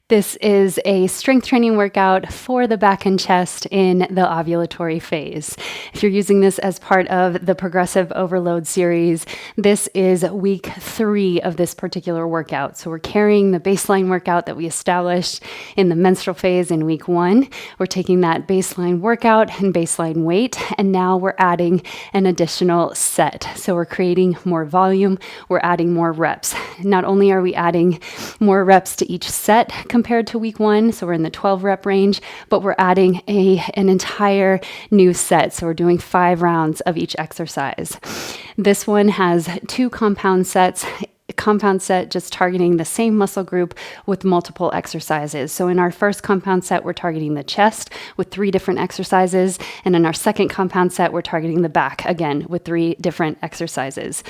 This is a strength training workout for the back and chest in the ovulatory phase. If you're using this as part of the Progressive Overload series, this is week 3 of this particular workout. So we're carrying the baseline workout that we established in the menstrual phase in week 1. We're taking that baseline workout and baseline weight, and now we're adding an additional set. So we're creating more volume, we're adding more reps. Not only are we adding more reps to each set compared to week 1, so we're in the 12 rep range, but we're adding an entire new set. So we're doing 5 rounds of each exercise. This one has 2 compound sets. Compound set just targeting the same muscle group with multiple exercises. So in our first compound set, we're targeting the chest with 3 different exercises. And in our second compound set, we're targeting the back, again, with 3 different exercises.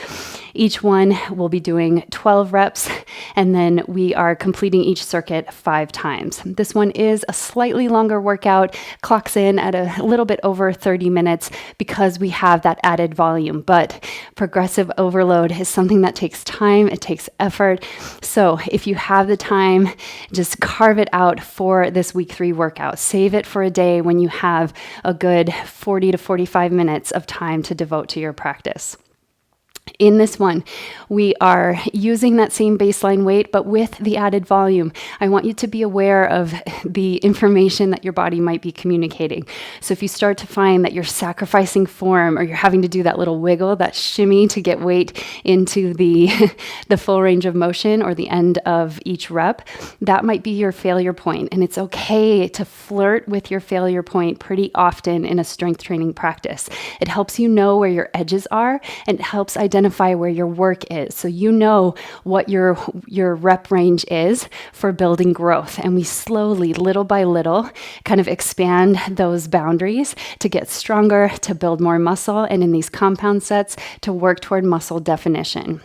Each one will be doing 12 reps, and then we are completing each circuit 5 times. This one is a slightly longer workout, clocks in at a little bit over 30 minutes because we have that added volume. But progressive overload is something that takes time. It takes effort. So if you have the time, just carve it out for this week 3 workout. Save it for a day when you have a good 40 to 45 minutes of time to devote to your practice. In this one, we are using that same baseline weight, but with the added volume. I want you to be aware of the information that your body might be communicating. So if you start to find that you're sacrificing form, or you're having to do that little wiggle, that shimmy to get weight into the full range of motion or the end of each rep, that might be your failure point. And it's okay to flirt with your failure point pretty often in a strength training practice. It helps you know where your edges are, and it helps identify where your work is. So you know what your rep range is for building growth. And we slowly, little by little, kind of expand those boundaries to get stronger, to build more muscle, and in these compound sets, to work toward muscle definition.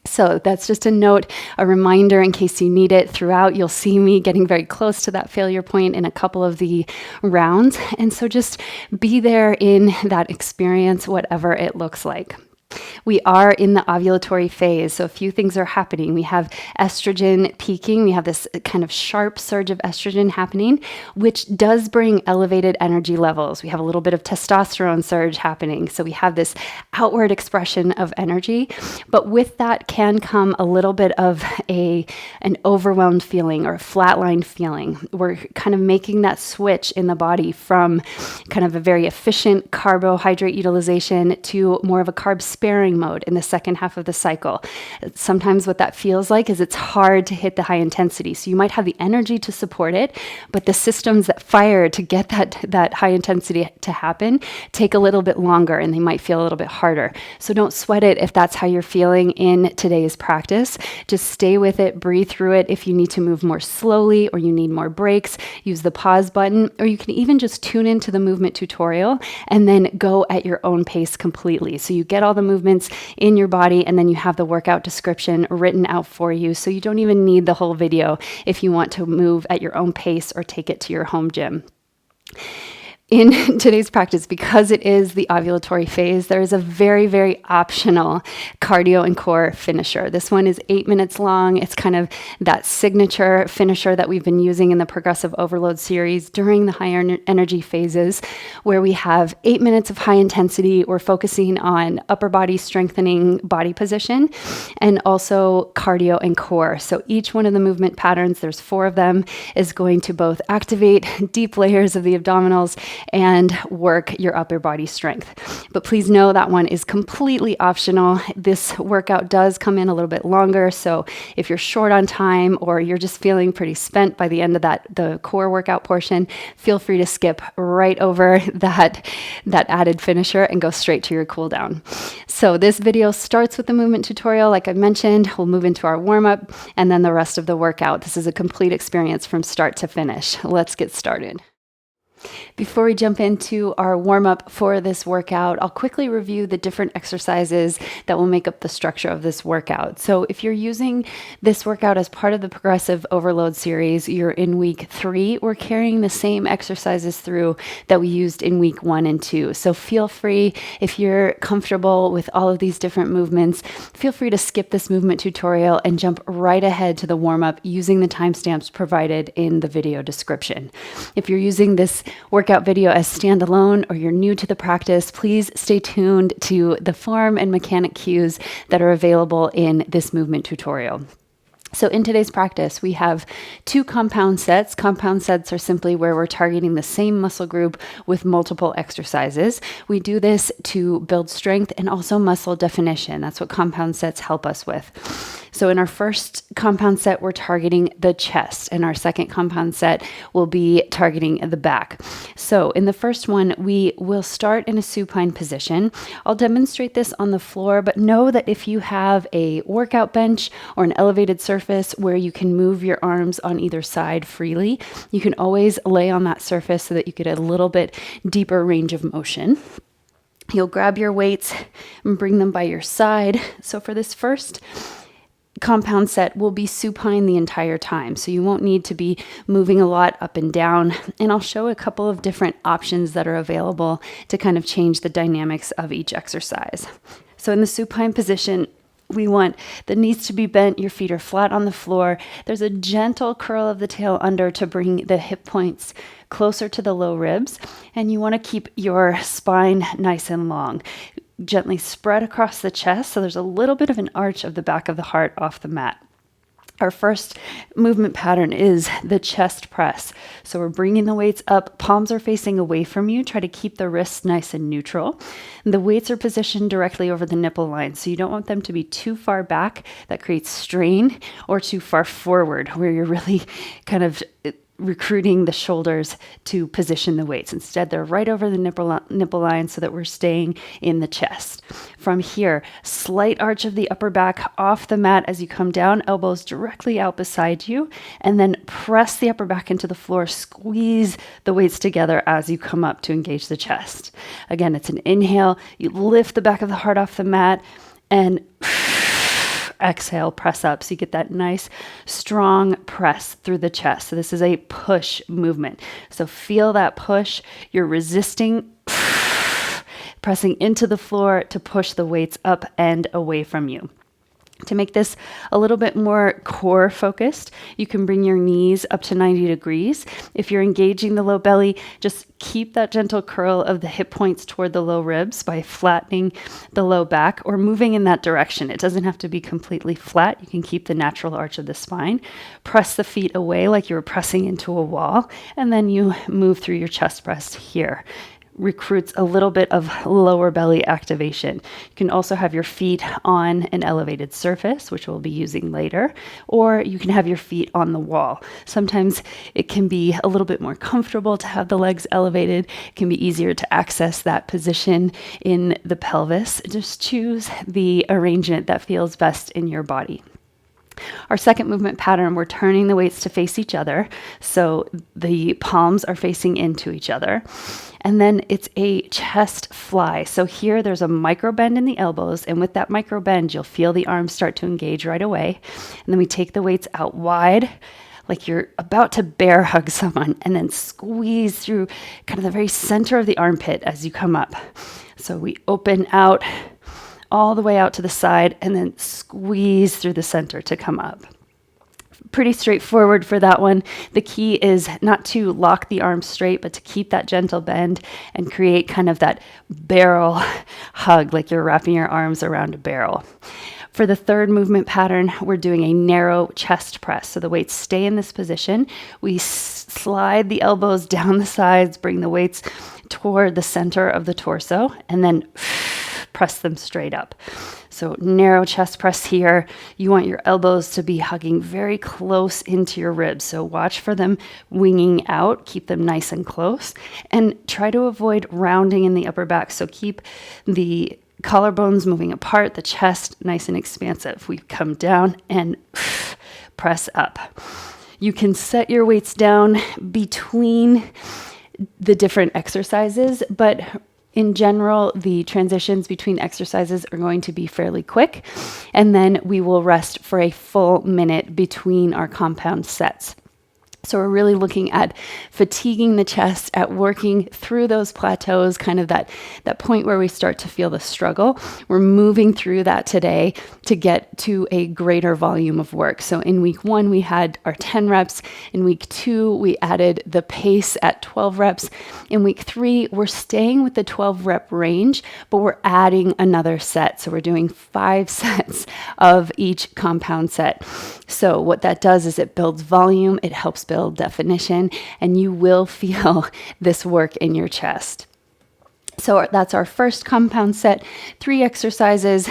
So that's just a note, a reminder in case you need it throughout. You'll see me getting very close to that failure point in a couple of the rounds. And so just be there in that experience, whatever it looks like. We are in the ovulatory phase, so a few things are happening. We have estrogen peaking. We have this kind of sharp surge of estrogen happening, which does bring elevated energy levels. We have a little bit of testosterone surge happening, so we have this outward expression of energy. But with that can come a little bit of an overwhelmed feeling or a flatlined feeling. We're kind of making that switch in the body from kind of a very efficient carbohydrate utilization to more of a carb sparing mode in the second half of the cycle. Sometimes what that feels like is it's hard to hit the high intensity. So you might have the energy to support it, but the systems that fire to get that high intensity to happen take a little bit longer, and they might feel a little bit harder. So don't sweat it if that's how you're feeling in today's practice. Just stay with it, breathe through it. If you need to move more slowly or you need more breaks, use the pause button, or you can even just tune into the movement tutorial and then go at your own pace completely. So you get all the movements in your body, and then you have the workout description written out for you. So you don't even need the whole video if you want to move at your own pace or take it to your home gym. In today's practice, because it is the ovulatory phase, there is a very, very optional cardio and core finisher. This one is 8 minutes long. It's kind of that signature finisher that we've been using in the Progressive Overload series during the higher energy phases, where we have 8 minutes of high intensity. We're focusing on upper body strengthening body position and also cardio and core. So each one of the movement patterns, there's 4 of them, is going to both activate deep layers of the abdominals and work your upper body strength. But please know that one is completely optional. This workout does come in a little bit longer, so if you're short on time or you're just feeling pretty spent by the end of the core workout portion, feel free to skip right over that added finisher and go straight to your cool down. So this video starts with the movement tutorial. Like I mentioned, we'll move into our warm-up and then the rest of the workout. This is a complete experience from start to finish. Let's get started. Before we jump into our warm-up for this workout, I'll quickly review the different exercises that will make up the structure of this workout. So if you're using this workout as part of the Progressive Overload series, you're in week 3. We're carrying the same exercises through that we used in week 1 and 2. So feel free, if you're comfortable with all of these different movements, feel free to skip this movement tutorial and jump right ahead to the warm-up using the timestamps provided in the video description. If you're using this workout video as standalone or you're new to the practice, please stay tuned to the form and mechanic cues that are available in this movement tutorial. So in today's practice, we have 2 compound sets. Compound sets are simply where we're targeting the same muscle group with multiple exercises. We do this to build strength and also muscle definition. That's what compound sets help us with. So in our first compound set, we're targeting the chest, and our second compound set will be targeting the back. So in the first one, we will start in a supine position. I'll demonstrate this on the floor, but know that if you have a workout bench or an elevated surface where you can move your arms on either side freely, you can always lay on that surface so that you get a little bit deeper range of motion. You'll grab your weights and bring them by your side. So for this first compound set, will be supine the entire time, so you won't need to be moving a lot up and down. And I'll show a couple of different options that are available to kind of change the dynamics of each exercise. So in the supine position, we want the knees to be bent, your feet are flat on the floor. There's a gentle curl of the tail under to bring the hip points closer to the low ribs, and you want to keep your spine nice and long. Gently spread across the chest, so there's a little bit of an arch of the back of the heart off the mat. Our first movement pattern is the chest press. So we're bringing the weights up, palms are facing away from you. Try to keep the wrists nice and neutral. And the weights are positioned directly over the nipple line, so you don't want them to be too far back. That creates strain, or too far forward where you're really kind of recruiting the shoulders to position the weights. Instead, they're right over the nipple line so that we're staying in the chest. From here, slight arch of the upper back off the mat as you come down, elbows directly out beside you, and then press the upper back into the floor. Squeeze the weights together as you come up to engage the chest. Again, it's an inhale. You lift the back of the heart off the mat, and exhale, press up. So you get that nice, strong press through the chest. So this is a push movement. So feel that push. You're resisting, pressing into the floor to push the weights up and away from you. To make this a little bit more core focused, you can bring your knees up to 90 degrees. If you're engaging the low belly, just keep that gentle curl of the hip points toward the low ribs by flattening the low back or moving in that direction. It doesn't have to be completely flat. You can keep the natural arch of the spine. Press the feet away like you were pressing into a wall, and then you move through your chest press here. Recruits a little bit of lower belly activation. You can also have your feet on an elevated surface, which we'll be using later, or you can have your feet on the wall. Sometimes it can be a little bit more comfortable to have the legs elevated. It can be easier to access that position in the pelvis. Just choose the arrangement that feels best in your body. Our second movement pattern, we're turning the weights to face each other. So the palms are facing into each other. And then it's a chest flye. So here there's a micro bend in the elbows. And with that micro bend, you'll feel the arms start to engage right away. And then we take the weights out wide, like you're about to bear hug someone, and then squeeze through kind of the very center of the armpit as you come up. So we open out all the way out to the side and then squeeze through the center to come up. Pretty straightforward for that one. The key is not to lock the arms straight, but to keep that gentle bend and create kind of that barrel hug, like you're wrapping your arms around a barrel. For the third movement pattern, we're doing a narrow chest press. So the weights stay in this position. We slide the elbows down the sides, bring the weights toward the center of the torso, and then press them straight up. So narrow chest press here. You want your elbows to be hugging very close into your ribs. So watch for them winging out. Keep them nice and close. And try to avoid rounding in the upper back. So keep the collarbones moving apart, the chest nice and expansive. We come down and press up. You can set your weights down between the different exercises, but in general, the transitions between exercises are going to be fairly quick, and then we will rest for a full minute between our compound sets. So we're really looking at fatiguing the chest, at working through those plateaus, kind of that point where we start to feel the struggle. We're moving through that today to get to a greater volume of work. So in week 1, we had our 10 reps. In week 2, we added the pace at 12 reps. In week 3, we're staying with the 12 rep range, but we're adding another set. So we're doing 5 sets of each compound set. So what that does is it builds volume, it helps build definition, and you will feel this work in your chest. So that's our first compound set, 3 exercises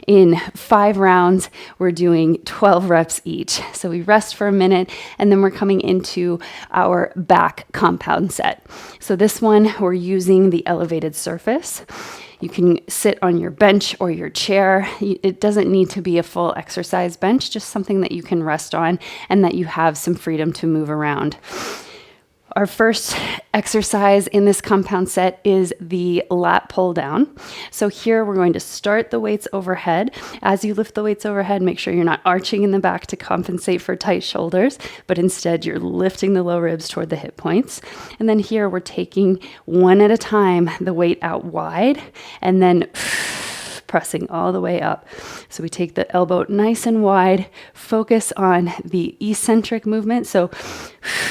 in 5 rounds. We're doing 12 reps each. So we rest for a minute, and then we're coming into our back compound set. So this one, we're using the elevated surface. You can sit on your bench or your chair. It doesn't need to be a full exercise bench, just something that you can rest on and that you have some freedom to move around. Our first exercise in this compound set is the lat pull down. So here we're going to start the weights overhead. As you lift the weights overhead, make sure you're not arching in the back to compensate for tight shoulders, but instead you're lifting the low ribs toward the hip points. And then here we're taking one at a time the weight out wide and then pressing all the way up. So we take the elbow nice and wide, focus on the eccentric movement. So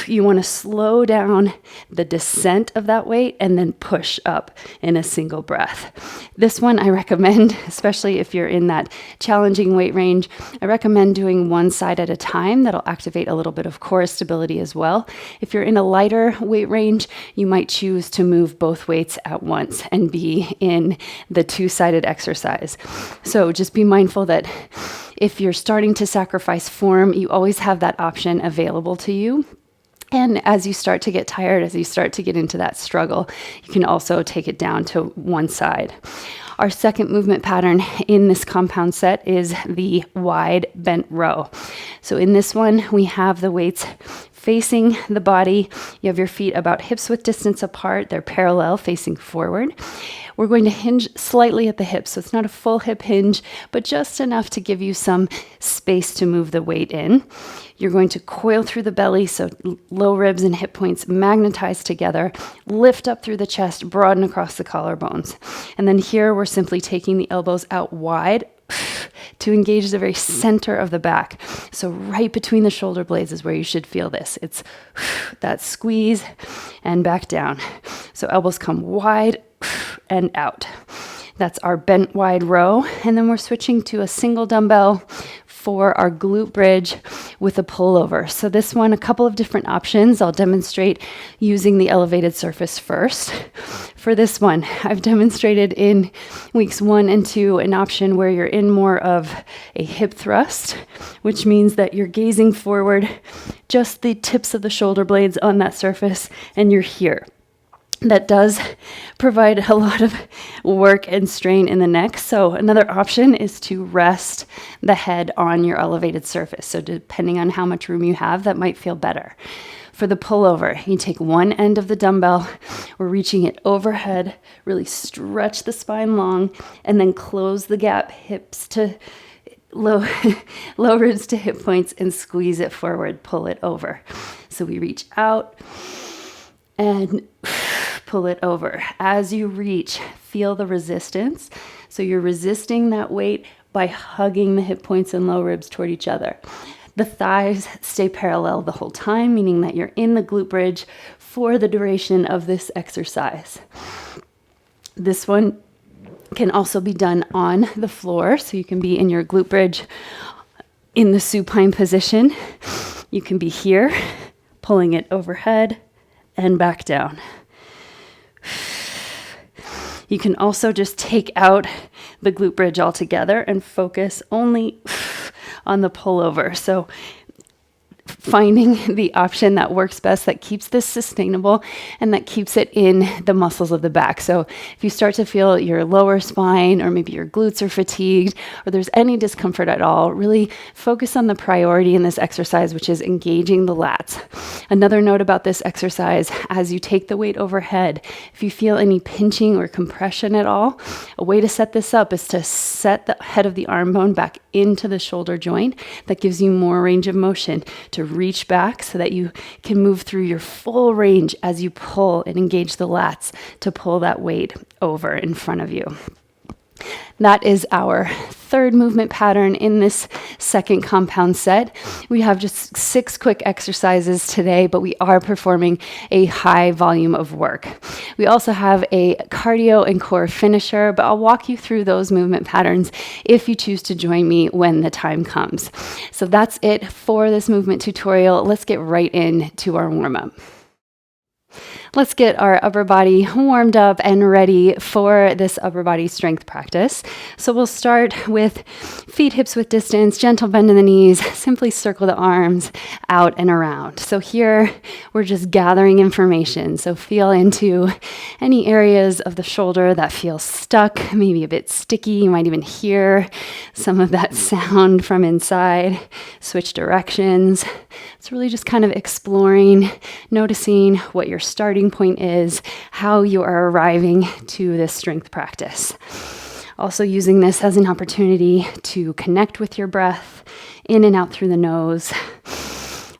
you want to slow down the descent of that weight and then push up in a single breath. This one I recommend, especially if you're in that challenging weight range, I recommend doing one side at a time. That'll activate a little bit of core stability as well. If you're in a lighter weight range, you might choose to move both weights at once and be in the 2-sided exercise. So just be mindful that if you're starting to sacrifice form, you always have that option available to you. And as you start to get tired, as you start to get into that struggle, you can also take it down to one side. Our second movement pattern in this compound set is the wide bent row. So in this one, we have the weights facing the body. You have your feet about hips width distance apart. They're parallel, facing forward. We're going to hinge slightly at the hips, so it's not a full hip hinge, but just enough to give you some space to move the weight in. You're going to coil through the belly, so low ribs and hip points magnetize together, lift up through the chest, broaden across the collarbones. And then here we're simply taking the elbows out wide to engage the very center of the back. So right between the shoulder blades is where you should feel this. It's that squeeze and back down. So elbows come wide and out. That's our bent wide row. And then we're switching to a single dumbbell for our glute bridge with a pullover. So this one, a couple of different options. I'll demonstrate using the elevated surface first. For this one, I've demonstrated in weeks 1 and 2 an option where you're in more of a hip thrust, which means that you're gazing forward, just the tips of the shoulder blades on that surface, and you're here. That does provide a lot of work and strain in the neck. So another option is to rest the head on your elevated surface. So depending on how much room you have, that might feel better. For the pullover, you take one end of the dumbbell, we're reaching it overhead, really stretch the spine long, and then close the gap, hips to low ribs to hip points, and squeeze it forward, pull it over. So we reach out and pull it over. As you reach, feel the resistance. So you're resisting that weight by hugging the hip points and low ribs toward each other. The thighs stay parallel the whole time, meaning that you're in the glute bridge for the duration of this exercise. This one can also be done on the floor, so you can be in your glute bridge in the supine position. You can be here, pulling it overhead and back down. You can also just take out the glute bridge altogether and focus only on the pullover. So finding the option that works best, that keeps this sustainable and that keeps it in the muscles of the back. So if you start to feel your lower spine or maybe your glutes are fatigued or there's any discomfort at all, really focus on the priority in this exercise, which is engaging the lats. Another note about this exercise, as you take the weight overhead, if you feel any pinching or compression at all, a way to set this up is to set the head of the arm bone back into the shoulder joint. That gives you more range of motion to reach back so that you can move through your full range as you pull and engage the lats to pull that weight over in front of you. That is our third movement pattern in this second compound set. We have just 6 quick exercises today, but we are performing a high volume of work. We also have a cardio and core finisher, but I'll walk you through those movement patterns if you choose to join me when the time comes. So that's it for this movement tutorial. Let's get right into our warm-up. Let's get our upper body warmed up and ready for this upper body strength practice. So we'll start with feet hips width distance, gentle bend in the knees, simply circle the arms out and around. So here we're just gathering information. So feel into any areas of the shoulder that feel stuck, maybe a bit sticky. You might even hear some of that sound from inside. Switch directions. It's really just kind of exploring, noticing what your starting point is, how you are arriving to this strength practice. Also using this as an opportunity to connect with your breath in and out through the nose.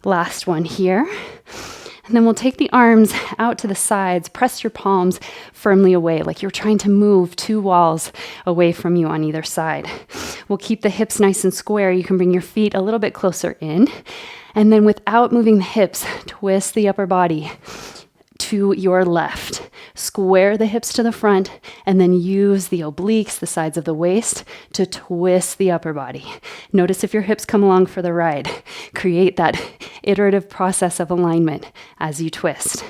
Last one here. And then we'll take the arms out to the sides, press your palms firmly away, like you're trying to move 2 walls away from you on either side. We'll keep the hips nice and square. You can bring your feet a little bit closer in. And then without moving the hips, twist the upper body to your left. Square the hips to the front and then use the obliques, the sides of the waist, to twist the upper body. Notice if your hips come along for the ride. Create that iterative process of alignment as you twist.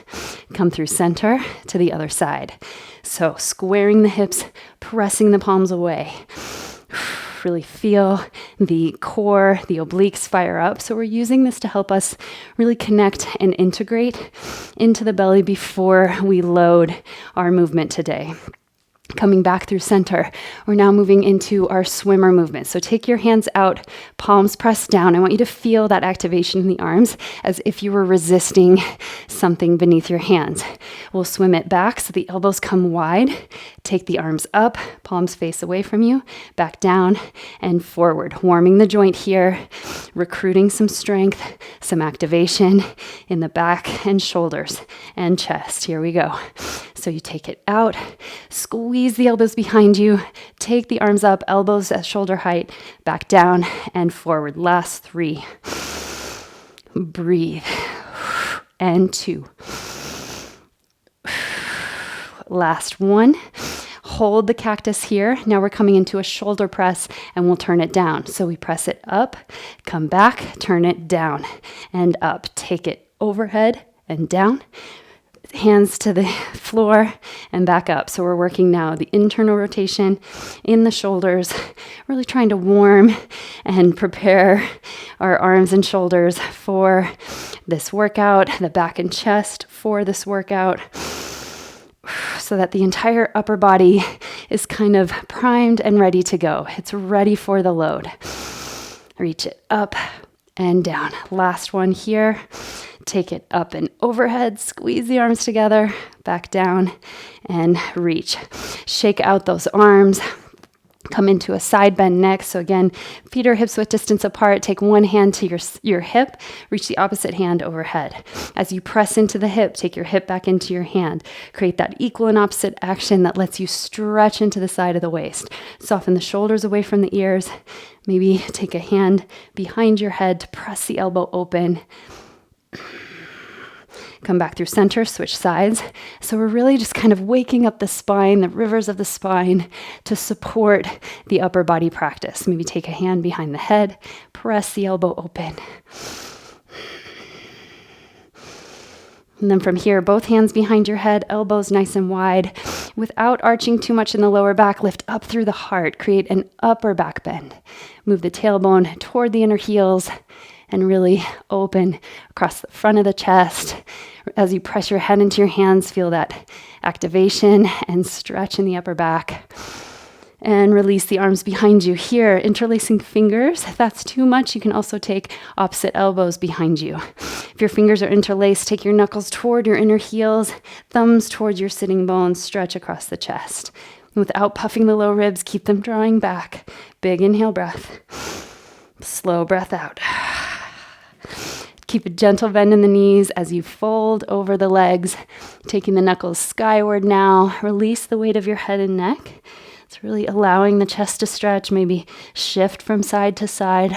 Come through center to the other side. So squaring the hips, pressing the palms away. Really feel the core, the obliques fire up. So we're using this to help us really connect and integrate into the belly before we load our movement today. Coming back through center, we're now moving into our swimmer movement. So take your hands out, palms pressed down. I want you to feel that activation in the arms as if you were resisting something beneath your hands. We'll swim it back so the elbows come wide. Take the arms up, palms face away from you, back down and forward. Warming the joint here, recruiting some strength, some activation in the back and shoulders and chest. Here we go. So you take it out, squeeze the elbows behind you, take the arms up, elbows at shoulder height, back down and forward. Last 3. Breathe. And 2. Last 1. Hold the cactus here. Now we're coming into a shoulder press and we'll turn it down. So we press it up, come back, turn it down and up. Take it overhead and down. Hands to the floor and back up. So we're working now the internal rotation in the shoulders, really trying to warm and prepare our arms and shoulders for this workout, the back and chest for this workout, so that the entire upper body is kind of primed and ready to go. It's ready for the load. Reach it up and down. Last one here. Take it up and overhead, squeeze the arms together, back down and reach. Shake out those arms. Come into a side bend next. So again, feet or hips width distance apart. Take one hand to your hip. Reach the opposite hand overhead. As you press into the hip, take your hip back into your hand. Create that equal and opposite action that lets you stretch into the side of the waist. Soften the shoulders away from the ears. Maybe take a hand behind your head to press the elbow open. Come back through center, switch sides. So we're really just kind of waking up the spine, the rivers of the spine, to support the upper body practice. Maybe take a hand behind the head, press the elbow open. And then from here, both hands behind your head, elbows nice and wide. Without arching too much in the lower back, lift up through the heart. Create an upper back bend. Move the tailbone toward the inner heels and really open across the front of the chest. As you press your head into your hands, feel that activation and stretch in the upper back. And release the arms behind you. Here, interlacing fingers. If that's too much, you can also take opposite elbows behind you. If your fingers are interlaced, take your knuckles toward your inner heels, thumbs towards your sitting bones, stretch across the chest. Without puffing the low ribs, keep them drawing back. Big inhale breath. Slow breath out. Keep a gentle bend in the knees as you fold over the legs, taking the knuckles skyward now. Release the weight of your head and neck. It's really allowing the chest to stretch, maybe shift from side to side.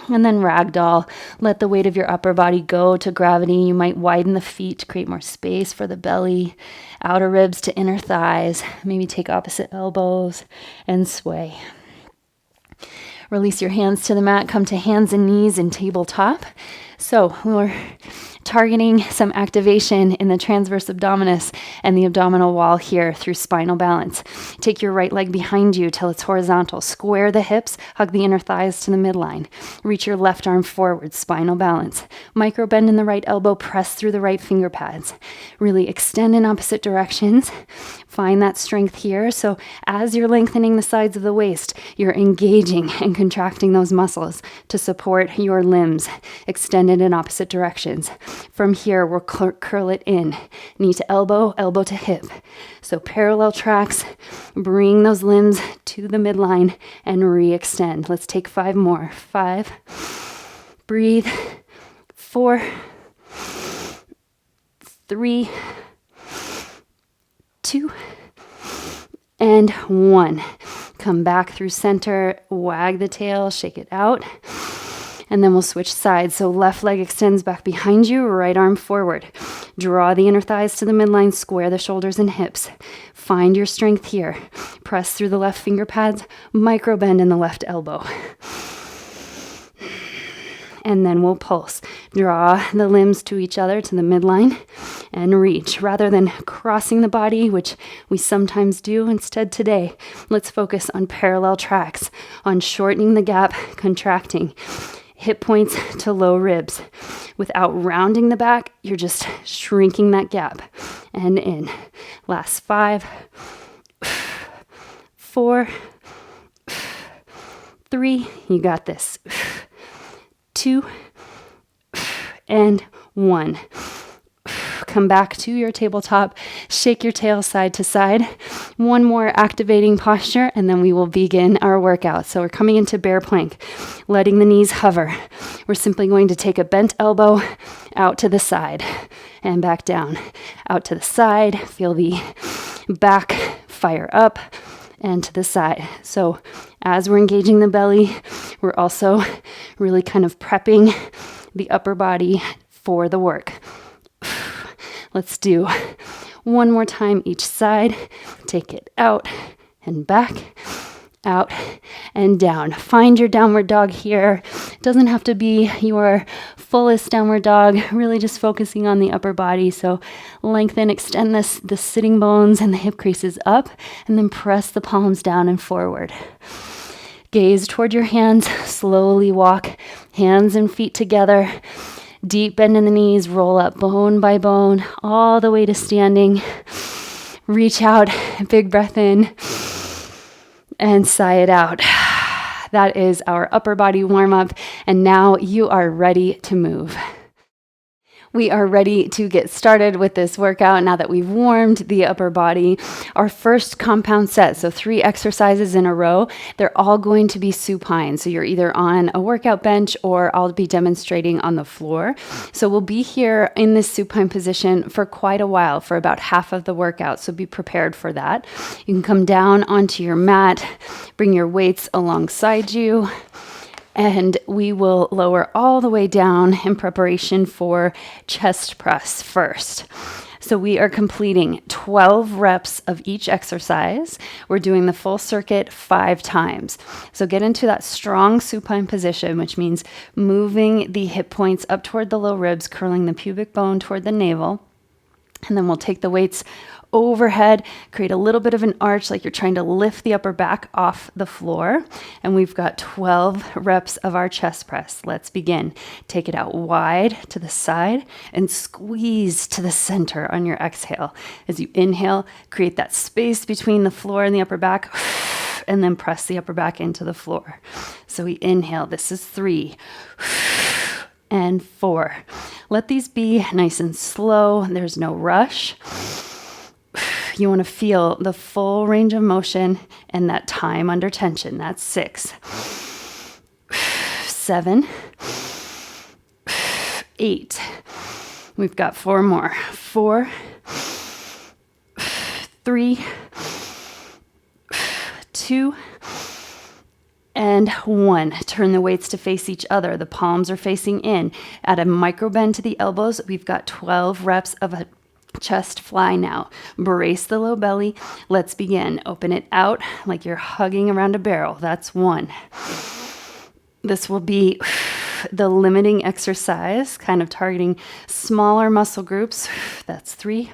And then ragdoll. Let the weight of your upper body go to gravity. You might widen the feet to create more space for the belly. Outer ribs to inner thighs. Maybe take opposite elbows and sway. Release your hands to the mat. Come to hands and knees in tabletop. So we're targeting some activation in the transverse abdominis and the abdominal wall here through spinal balance. Take your right leg behind you till it's horizontal. Square the hips, hug the inner thighs to the midline. Reach your left arm forward, spinal balance. Micro bend in the right elbow, press through the right finger pads. Really extend in opposite directions. Find that strength here. So as you're lengthening the sides of the waist, you're engaging and contracting those muscles to support your limbs, extended in opposite directions. From here, we'll curl it in, knee to elbow, elbow to hip. So parallel tracks, bring those limbs to the midline and re-extend. Let's take 5 more. 5, breathe, 4, 3, 2, and 1. Come back through center, wag the tail, shake it out. And then we'll switch sides. So left leg extends back behind you, right arm forward. Draw the inner thighs to the midline, square the shoulders and hips. Find your strength here. Press through the left finger pads, micro bend in the left elbow. And then we'll pulse. Draw the limbs to each other to the midline and reach. Rather than crossing the body, which we sometimes do, instead today, let's focus on parallel tracks, on shortening the gap, contracting. Hip points to low ribs. Without rounding the back, you're just shrinking that gap. And in. Last 5, 4, 3, you got this. 2, and 1. Come back to your tabletop, shake your tail side to side. One more activating posture, and then we will begin our workout. So we're coming into bear plank, letting the knees hover. We're simply going to take a bent elbow out to the side and back down. Out to the side, feel the back fire up and to the side. So as we're engaging the belly, we're also really kind of prepping the upper body for the work. Let's do one more time each side. Take it out and back, out and down. Find your downward dog here. It doesn't have to be your fullest downward dog, really just focusing on the upper body. So lengthen, extend the sitting bones and the hip creases up, and then press the palms down and forward. Gaze toward your hands, slowly walk hands and feet together. Deep bend in the knees, roll up bone by bone, all the way to standing. Reach out, big breath in, and sigh it out. That is our upper body warm up, and now you are ready to move. We are ready to get started with this workout now that we've warmed the upper body. Our first compound set, so 3 exercises in a row, they're all going to be supine. So you're either on a workout bench or I'll be demonstrating on the floor. So we'll be here in this supine position for quite a while, for about half of the workout. So be prepared for that. You can come down onto your mat, bring your weights alongside you, and we will lower all the way down in preparation for chest press first. So we are completing 12 reps of each exercise. We're doing the full circuit 5 times. So get into that strong supine position, which means moving the hip points up toward the low ribs, curling the pubic bone toward the navel. And then we'll take the weights overhead, create a little bit of an arch like you're trying to lift the upper back off the floor. And we've got 12 reps of our chest press. Let's begin. Take it out wide to the side and squeeze to the center on your exhale. As you inhale, create that space between the floor and the upper back, and then press the upper back into the floor. So we inhale. This is 3 and 4. Let these be nice and slow. There's no rush. You want to feel the full range of motion and that time under tension. That's 6, 7, 8. We've got 4 more. 4, 3, 2, and 1. Turn the weights to face each other. The palms are facing in. Add a micro bend to the elbows. We've got 12 reps of a chest fly now. Brace the low belly. Let's begin. Open it out like you're hugging around a barrel. That's 1. This will be the limiting exercise, kind of targeting smaller muscle groups. That's 3.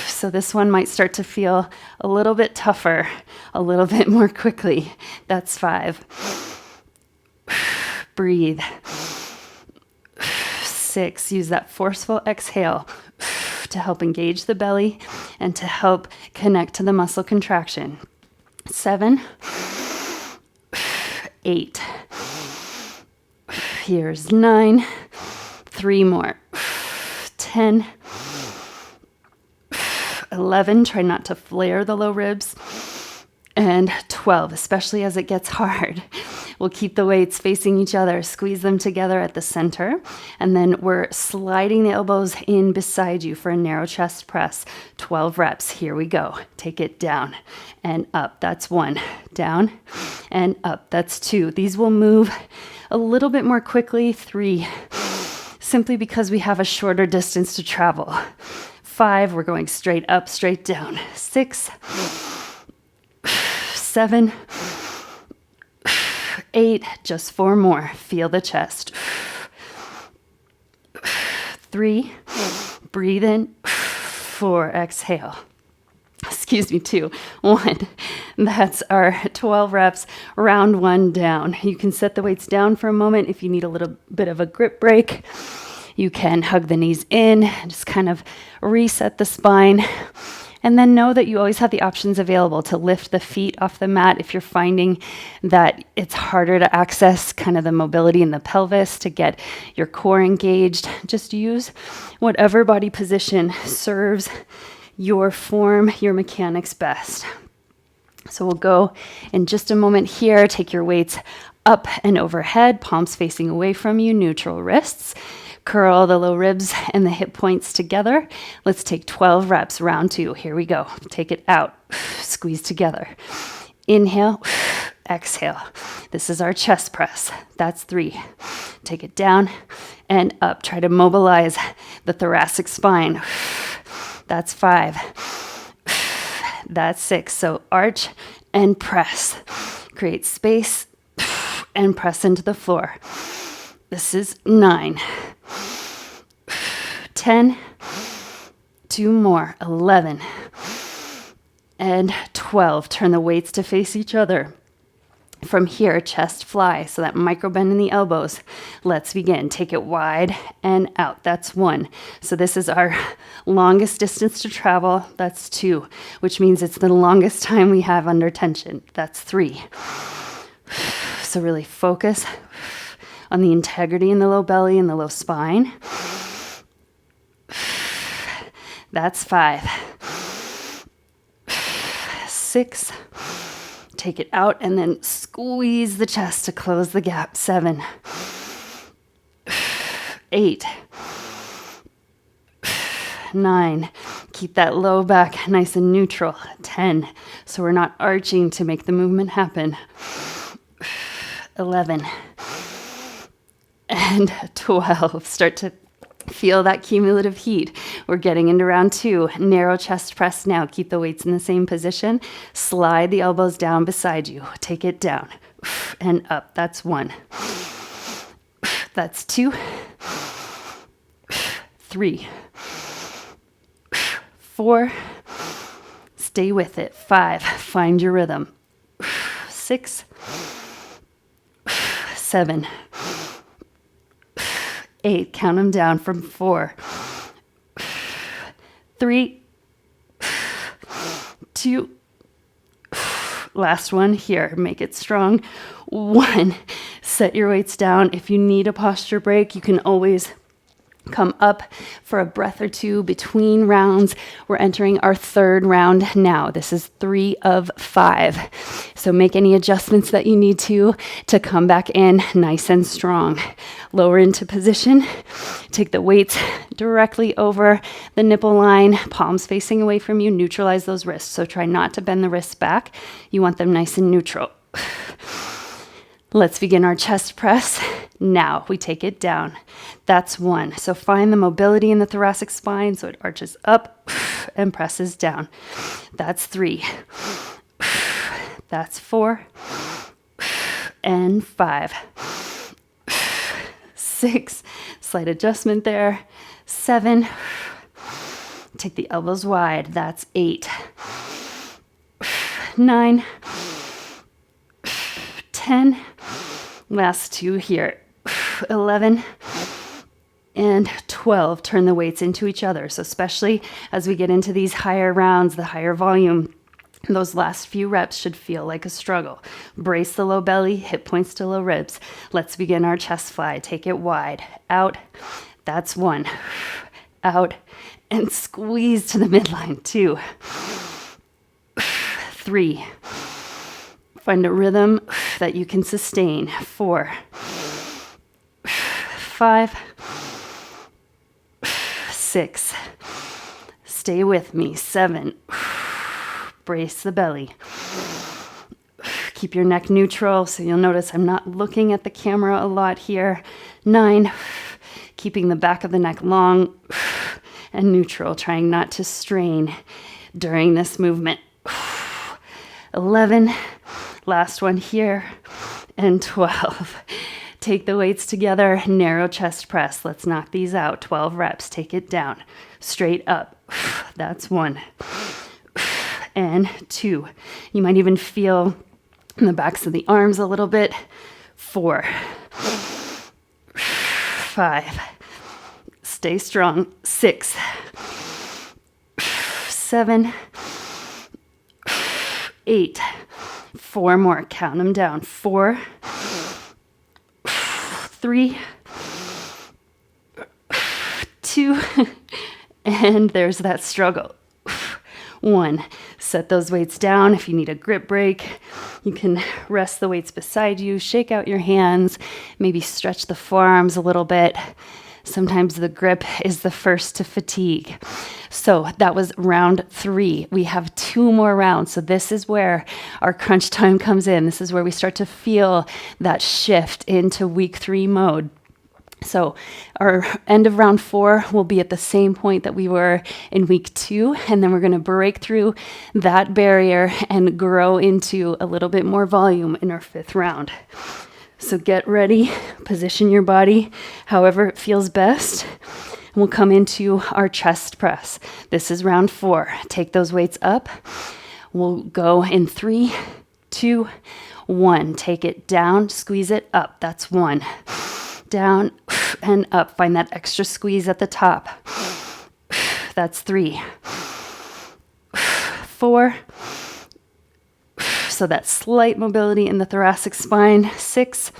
So this one might start to feel a little bit tougher, a little bit more quickly. That's 5. Breathe. 6. Use that forceful exhale to help engage the belly and to help connect to the muscle contraction. 7. 8. Here's 9. 3 more. 10. 11, try not to flare the low ribs. And 12, especially as it gets hard. We'll keep the weights facing each other, squeeze them together at the center, and then we're sliding the elbows in beside you for a narrow chest press. 12 reps. Here we go. Take it down and up. That's 1. Down and up. That's 2. These will move a little bit more quickly. 3, simply because we have a shorter distance to travel. 5, we're going straight up, straight down. 6, 7, 8, just 4 more. Feel the chest. 3, breathe in. 4, exhale. Excuse me, 2, 1. That's our 12 reps, round 1 down. You can set the weights down for a moment if you need a little bit of a grip break. You can hug the knees in, just kind of reset the spine. And then know that you always have the options available to lift the feet off the mat if you're finding that it's harder to access kind of the mobility in the pelvis to get your core engaged. Just use whatever body position serves your form, your mechanics best. So we'll go in just a moment here. Take your weights up and overhead, palms facing away from you, neutral wrists. Curl the low ribs and the hip points together. Let's take 12 reps, round 2. Here we go. Take it out, squeeze together. Inhale, exhale. This is our chest press. That's 3. Take it down and up. Try to mobilize the thoracic spine. That's 5. That's 6. So arch and press. Create space and press into the floor. This is 9. 10, 2 more, 11, and 12. Turn the weights to face each other. From here, chest fly, so that micro bend in the elbows. Let's begin. Take it wide and out. That's 1. So this is our longest distance to travel. That's 2, which means it's the longest time we have under tension. That's 3. So really focus on the integrity in the low belly and the low spine. That's 5. 6. Take it out and then squeeze the chest to close the gap. 7. 8. 9. Keep that low back nice and neutral. 10. So we're not arching to make the movement happen. 11. And 12. Start to feel that cumulative heat. We're getting into round 2. Narrow chest press now. Keep the weights in the same position. Slide the elbows down beside you. Take it down and up. That's 1. That's 2. 3. 4, stay with it. 5, find your rhythm. 6, 7, 8, count them down from 4, 3, 2, last one here, make it strong. 1, set your weights down. If you need a posture break, you can always come up for a breath or two between rounds. We're entering our 3rd round now. This is 3 of 5. So make any adjustments that you need to come back in nice and strong. Lower into position. Take the weights directly over the nipple line, palms facing away from you. Neutralize those wrists. So try not to bend the wrists back. You want them nice and neutral. Let's begin our chest press. Now we take it down. That's 1. So find the mobility in the thoracic spine so it arches up and presses down. That's 3. That's 4 and 5. 6. Slight adjustment there. 7. Take the elbows wide. That's 8. 9. 10. Last 2 here. 11 and 12. Turn the weights into each other. So especially as we get into these higher rounds, the higher volume, those last few reps should feel like a struggle. Brace the low belly, hip points to low ribs. Let's begin our chest fly. Take it wide. Out. That's 1. Out and squeeze to the midline. 2. 3. Find a rhythm that you can sustain. 4. 5. 6. Stay with me. 7. Brace the belly. Keep your neck neutral. So you'll notice I'm not looking at the camera a lot here. 9. Keeping the back of the neck long and neutral, trying not to strain during this movement. 11. Last one here. And 12. Take the weights together, narrow chest press. Let's knock these out. 12 reps. Take it down. Straight up. That's 1. And 2. You might even feel in the backs of the arms a little bit. 4. 5. Stay strong. 6. 7. 8. 4 more. Count them down. 4. 3, 2, and there's that struggle. 1, set those weights down. If you need a grip break, you can rest the weights beside you, shake out your hands, maybe stretch the forearms a little bit. Sometimes the grip is the first to fatigue. So that was round 3. We have 2 more rounds. So this is where our crunch time comes in. This is where we start to feel that shift into week 3 mode. So our end of round 4 will be at the same point that we were in week 2. And then we're going to break through that barrier and grow into a little bit more volume in our 5th round. So get ready, position your body however it feels best. And we'll come into our chest press. This is round 4. Take those weights up. We'll go in 3, 2, 1. Take it down, squeeze it up. That's 1. Down and up. Find that extra squeeze at the top. That's 3. 4. So that slight mobility in the thoracic spine. 6.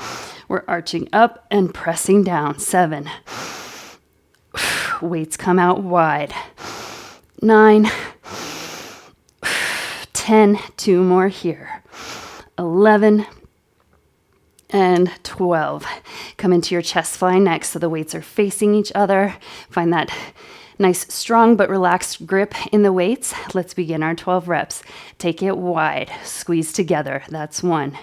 We're arching up and pressing down. 7. Weights come out wide. 9. 10. 2 more here. 11. And 12. Come into your chest fly next so the weights are facing each other. Find that nice, strong but relaxed grip in the weights. Let's begin our 12 reps. Take it wide. Squeeze together. That's 1.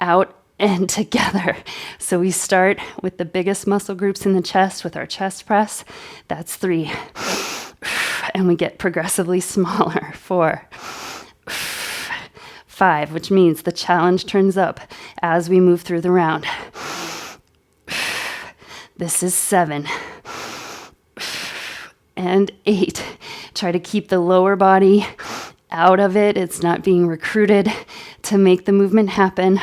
Out and together. So we start with the biggest muscle groups in the chest with our chest press. That's 3. And we get progressively smaller. 4. 5, which means the challenge turns up as we move through the round. This is 7. And 8. Try to keep the lower body out of it. It's not being recruited to make the movement happen.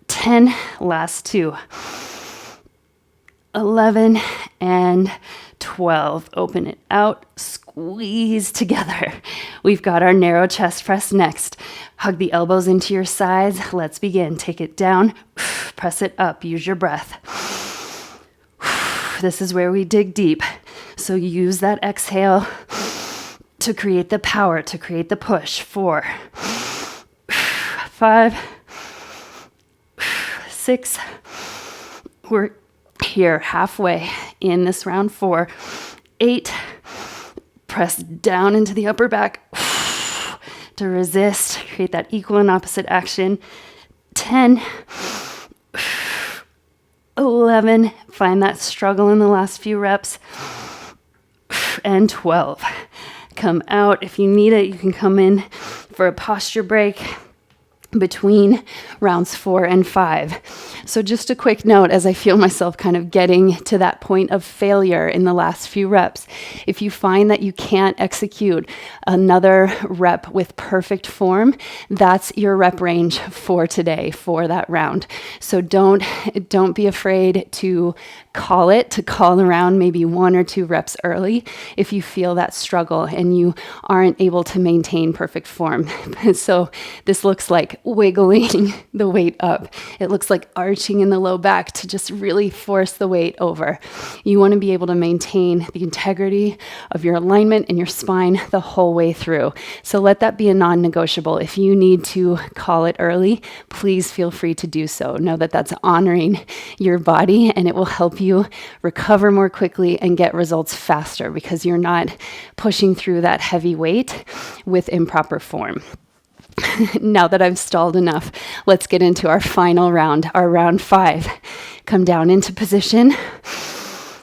10, last 2. 11 and 12. Open it out, squeeze together. We've got our narrow chest press next. Hug the elbows into your sides. Let's begin. Take it down, press it up. Use your breath. This is where we dig deep. So use that exhale to create the power, to create the push. 4, 5, 6. We're here halfway in this round. 4, 8. Press down into the upper back to resist. Create that equal and opposite action. 10, 11. Find that struggle in the last few reps. And 12. Come out. If you need it, you can come in for a posture break between rounds 4 and 5. So just a quick note as I feel myself kind of getting to that point of failure in the last few reps. If you find that you can't execute another rep with perfect form, that's your rep range for today, for that round. So don't be afraid to call around maybe 1 or 2 reps early if you feel that struggle and you aren't able to maintain perfect form. So this looks like wiggling the weight up. It looks like arching in the low back to just really force the weight over. You want to be able to maintain the integrity of your alignment and your spine the whole way through. So let that be a non-negotiable. If you need to call it early, please feel free to do so. Know that that's honoring your body and it will help you recover more quickly and get results faster because you're not pushing through that heavy weight with improper form. Now that I've stalled enough, let's get into our final round, our round 5. Come down into position.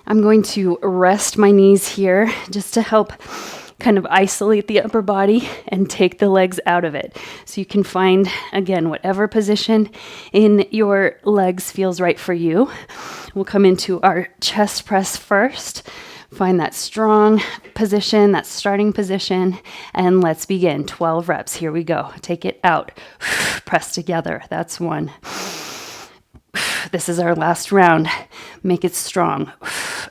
I'm going to rest my knees here just to help kind of isolate the upper body and take the legs out of it. So you can find, again, whatever position in your legs feels right for you. We'll come into our chest press first. Find that strong position, that starting position, and let's begin. 12 reps. Here we go. Take it out. Press together. That's 1. This is our last round. Make it strong.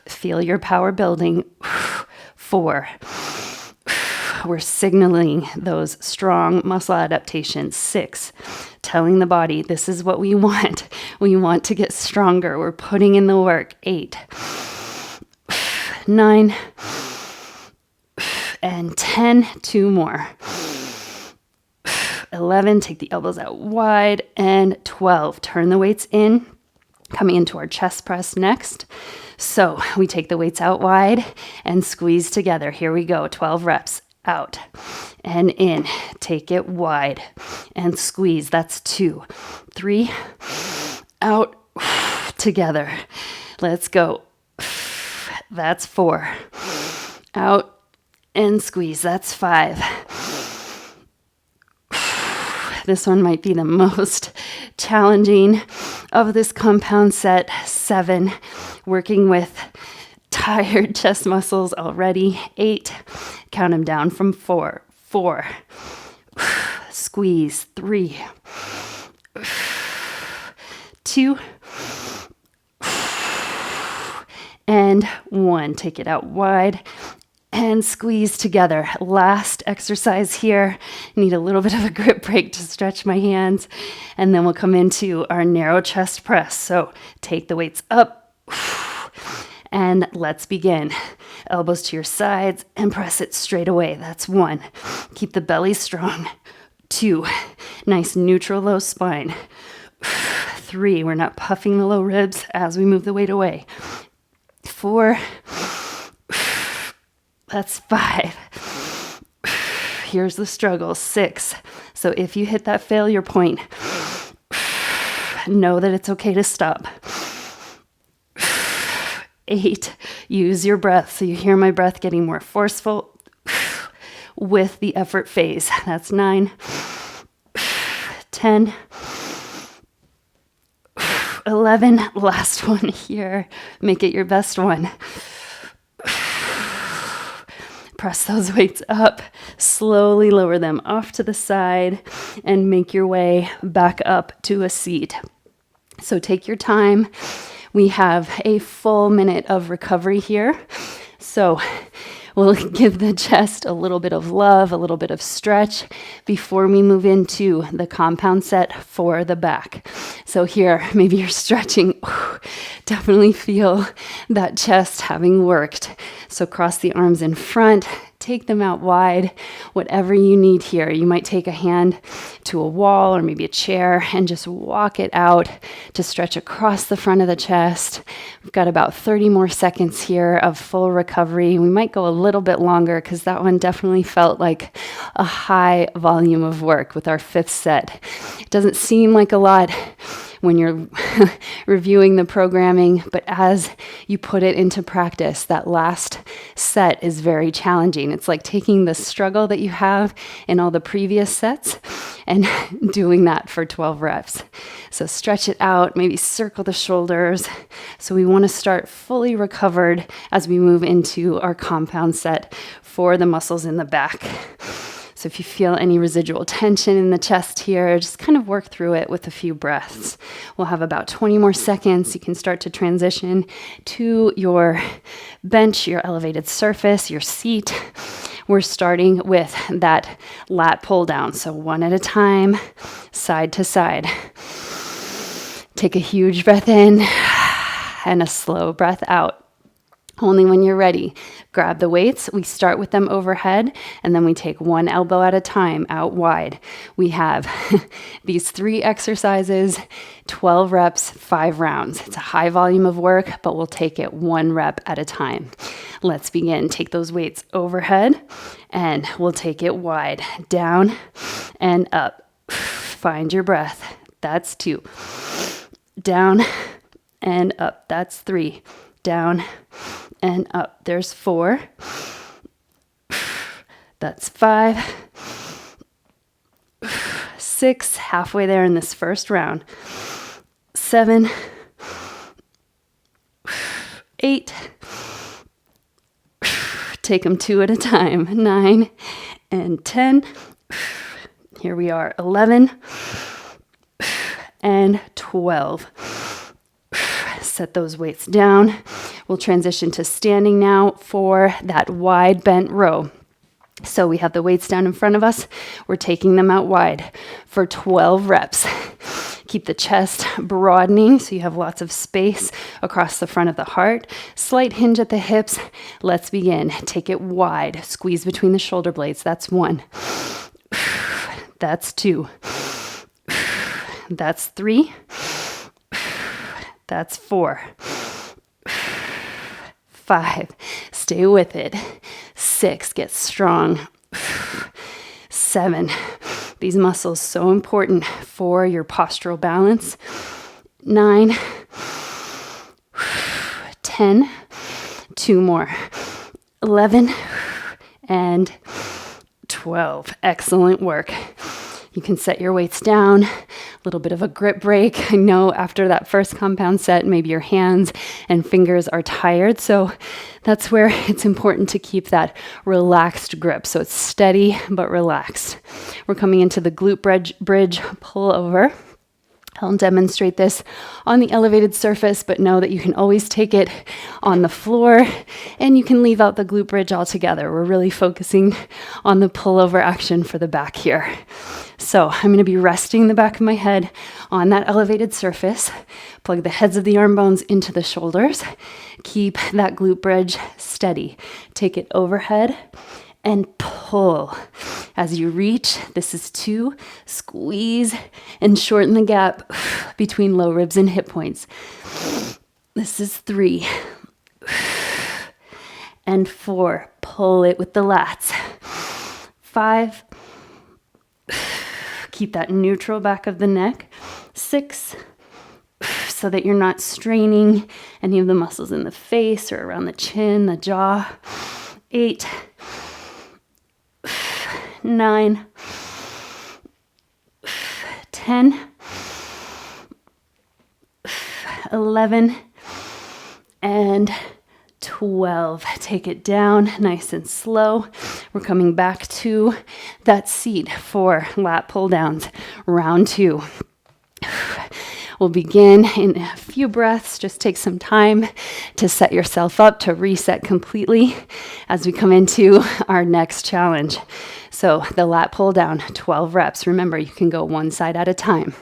Feel your power building. 4. We're signaling those strong muscle adaptations. 6. Telling the body, this is what we want. We want to get stronger. We're putting in the work. 8. 9 and 10. 2 more. 11. Take the elbows out wide. And 12. Turn the weights in. Coming into our chest press next. So we take the weights out wide and squeeze together. Here we go. 12 reps. Out and in. Take it wide and squeeze. That's 2. 3. Out. Together. Let's go. That's 4. Out and squeeze. That's 5. This one might be the most challenging of this compound set. 7. Working with tired chest muscles already. 8. Count them down from 4. 4. Squeeze. 3. 2. And 1. Take it out wide and squeeze together. Last exercise here. Need a little bit of a grip break to stretch my hands. And then we'll come into our narrow chest press. So take the weights up and let's begin. Elbows to your sides and press it straight away. That's 1. Keep the belly strong. 2. Nice neutral low spine. 3. We're not puffing the low ribs as we move the weight away. 4. That's 5. Here's the struggle. 6. So if you hit that failure point, know that it's okay to stop. 8. Use your breath. So you hear my breath getting more forceful with the effort phase. That's 9. 10. 11. Last one here. Make it your best one. Press those weights up, slowly lower them off to the side, and make your way back up to a seat. So take your time. We have a full minute of recovery here. So we'll give the chest a little bit of love, a little bit of stretch before we move into the compound set for the back. So here, maybe you're stretching. Definitely feel that chest having worked. So cross the arms in front, take them out wide, whatever you need here. You might take a hand to a wall or maybe a chair and just walk it out to stretch across the front of the chest. We've got about 30 more seconds here of full recovery. We might go a little bit longer because that one definitely felt like a high volume of work with our fifth set. It doesn't seem like a lot when you're reviewing the programming, but as you put it into practice, that last set is very challenging. It's like taking the struggle that you have in all the previous sets and doing that for 12 reps. So stretch it out, maybe circle the shoulders. So we want to start fully recovered as we move into our compound set for the muscles in the back. So if you feel any residual tension in the chest here, just kind of work through it with a few breaths. We'll have about 20 more seconds. You can start to transition to your bench, your elevated surface, your seat. We're starting with that lat pull down. So one at a time, side to side. Take a huge breath in and a slow breath out. Only when you're ready. Grab the weights. We start with them overhead, and then we take one elbow at a time out wide. We have these 3 exercises, 12 reps, 5 rounds. It's a high volume of work, but we'll take it 1 rep at a time. Let's begin. Take those weights overhead, and we'll take it wide. Down and up. Find your breath. That's 2. Down and up. That's 3. Down and up. There's 4. That's 5. 6. Halfway there in this first round. 7. 8. Take them 2 at a time. 9 and 10. Here we are. 11 and 12. Set those weights down. We'll transition to standing now for that wide bent row. So we have the weights down in front of us. We're taking them out wide for 12 reps. Keep the chest broadening so you have lots of space across the front of the heart. Slight hinge at the hips. Let's begin. Take it wide. Squeeze between the shoulder blades. That's 1. That's 2. That's 3. That's 4. 5. Stay with it. 6. Get strong. 7. These muscles so important for your postural balance. 9. 10. 2 more. 11 and 12. Excellent work. You can set your weights down, a little bit of a grip break. I know after that first compound set, maybe your hands and fingers are tired. So that's where it's important to keep that relaxed grip. So it's steady but relaxed. We're coming into the glute bridge pull over. I'll demonstrate this on the elevated surface, but know that you can always take it on the floor and you can leave out the glute bridge altogether. We're really focusing on the pullover action for the back here. So I'm going to be resting the back of my head on that elevated surface. Plug the heads of the arm bones into the shoulders. Keep that glute bridge steady. Take it overhead and pull. As you reach, this is 2. Squeeze and shorten the gap between low ribs and hip points. This is 3. And 4. Pull it with the lats. 5. Keep that neutral back of the neck. 6. So that you're not straining any of the muscles in the face or around the chin, the jaw. 8. 9, 10, 11, and 12. take it down nice and slow. We're coming back to that seat for lat pull downs, round 2. We'll begin in a few breaths. Just take some time to set yourself up to reset completely as we come into our next challenge. So the lat pull down, 12 reps. Remember, you can go one side at a time.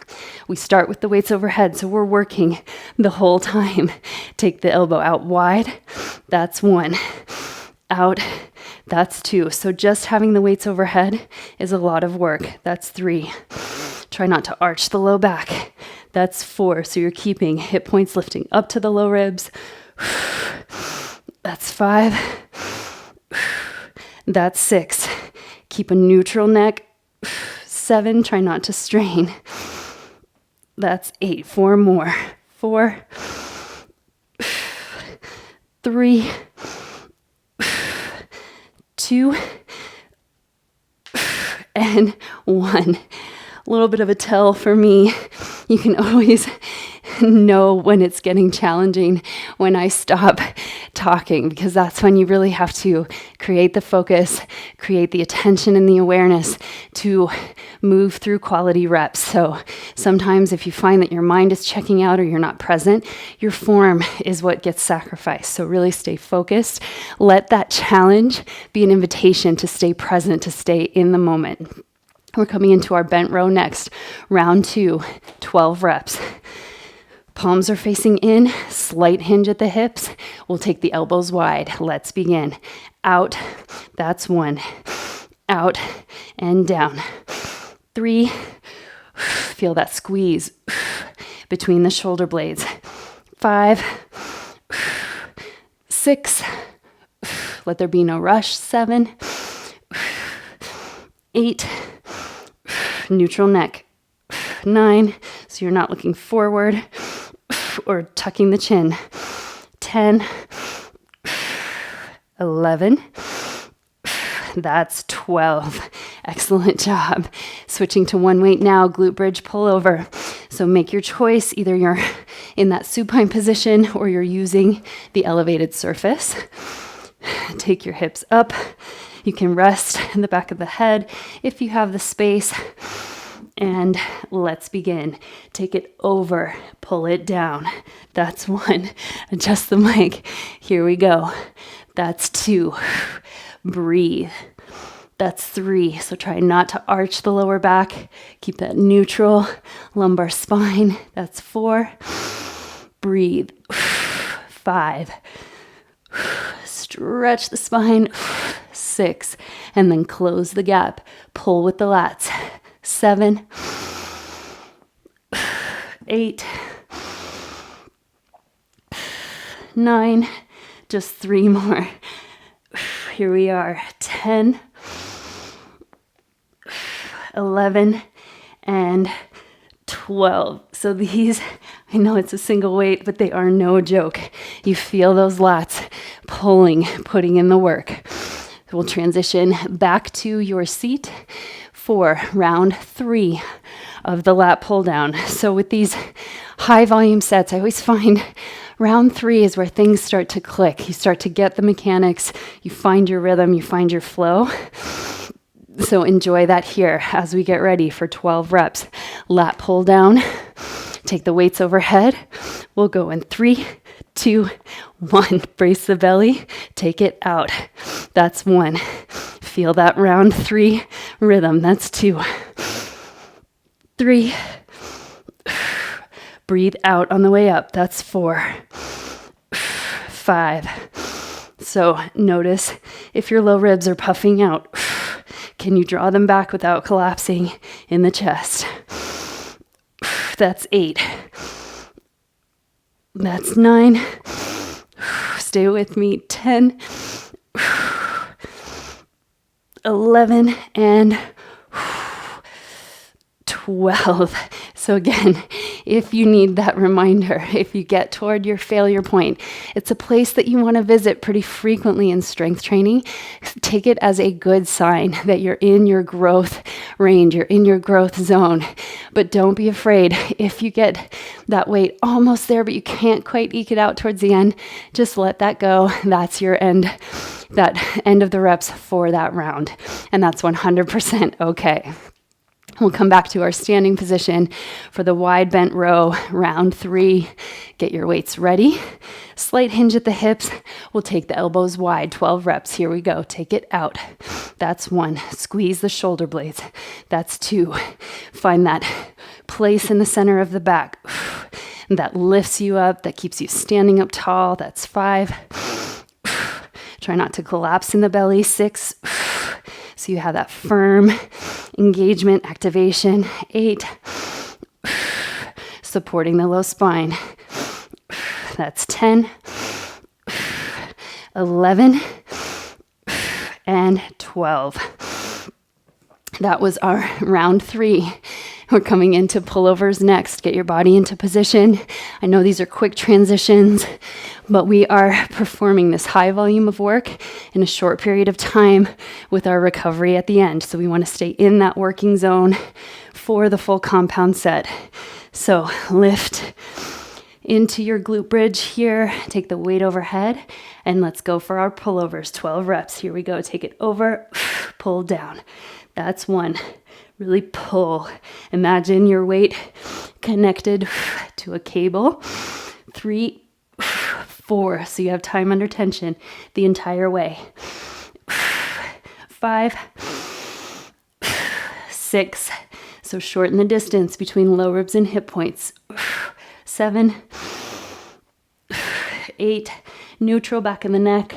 We start with the weights overhead, so we're working the whole time. Take the elbow out wide. That's 1. Out. That's 2. So just having the weights overhead is a lot of work. That's 3. Try not to arch the low back. That's 4. So you're keeping hip points lifting up to the low ribs. That's 5. That's 6. Keep a neutral neck. 7. Try not to strain. That's 8. 4 more. 4. 3. 2. And 1. A little bit of a tell for me. You can always know when it's getting challenging when I stop talking, because that's when you really have to create the focus, create the attention and the awareness to move through quality reps. So sometimes if you find that your mind is checking out or you're not present, your form is what gets sacrificed. So really stay focused. Let that challenge be an invitation to stay present, to stay in the moment. We're coming into our bent row next. Round 2, 12 reps. Palms are facing in, slight hinge at the hips. We'll take the elbows wide. Let's begin. Out, that's 1. Out and down. 3, feel that squeeze between the shoulder blades. 5, 6, let there be no rush. 7, 8, neutral neck. 9, so you're not looking forward or tucking the chin. 10, 11, that's 12. Excellent job. Switching to one weight now, glute bridge pullover. So make your choice. Either you're in that supine position or you're using the elevated surface. Take your hips up. You can rest in the back of the head if you have the space. And let's begin. Take it over, pull it down. That's 1. Adjust the mic. Here we go. That's 2. Breathe. That's 3. So try not to arch the lower back. Keep that neutral lumbar spine. That's 4. Breathe. 5. Stretch the spine. 6. And then close the gap. Pull with the lats. 7, 8, 9, just 3 more. Here we are. 10, 11, and 12. So these, I know it's a single weight, but they are no joke. You feel those lats pulling, putting in the work. We'll transition back to your seat for round 3 of the lat pull down. So with these high volume sets, I always find round 3 is where things start to click. You start to get the mechanics, you find your rhythm, you find your flow. So enjoy that here as we get ready for 12 reps. Lat pull down, take the weights overhead. We'll go in 3, 2, 1. Brace the belly, take it out. That's 1. Feel that round 3 rhythm. That's 2. 3. Breathe out on the way up. That's 4. 5. So notice if your low ribs are puffing out. Can you draw them back without collapsing in the chest? That's 8. That's 9. Stay with me. 10. 11 and 12. So again, if you need that reminder, if you get toward your failure point, it's a place that you want to visit pretty frequently in strength training. Take it as a good sign that you're in your growth range, you're in your growth zone. But don't be afraid. If you get that weight almost there, but you can't quite eke it out towards the end, just let that go. That's your end, that end of the reps for that round. And that's 100% okay. We'll come back to our standing position for the wide bent row, round 3. Get your weights ready. Slight hinge at the hips. We'll take the elbows wide, 12 reps. Here we go. Take it out. That's 1. Squeeze the shoulder blades. That's 2. Find that place in the center of the back that lifts you up, that keeps you standing up tall. That's 5. Try not to collapse in the belly. 6. So you have that firm engagement, activation. 8. Supporting the low spine. That's 10. 11. And 12. That was our round 3. We're coming into pullovers next. Get your body into position. I know these are quick transitions, but we are performing this high volume of work in a short period of time with our recovery at the end. So we want to stay in that working zone for the full compound set. So lift into your glute bridge here. Take the weight overhead and let's go for our pullovers. 12 reps. Here we go. Take it over, pull down. That's 1. Really pull. Imagine your weight connected to a cable. 3, 4. So you have time under tension the entire way. 5, 6. So shorten the distance between low ribs and hip points. 7, 8. Neutral back of the neck.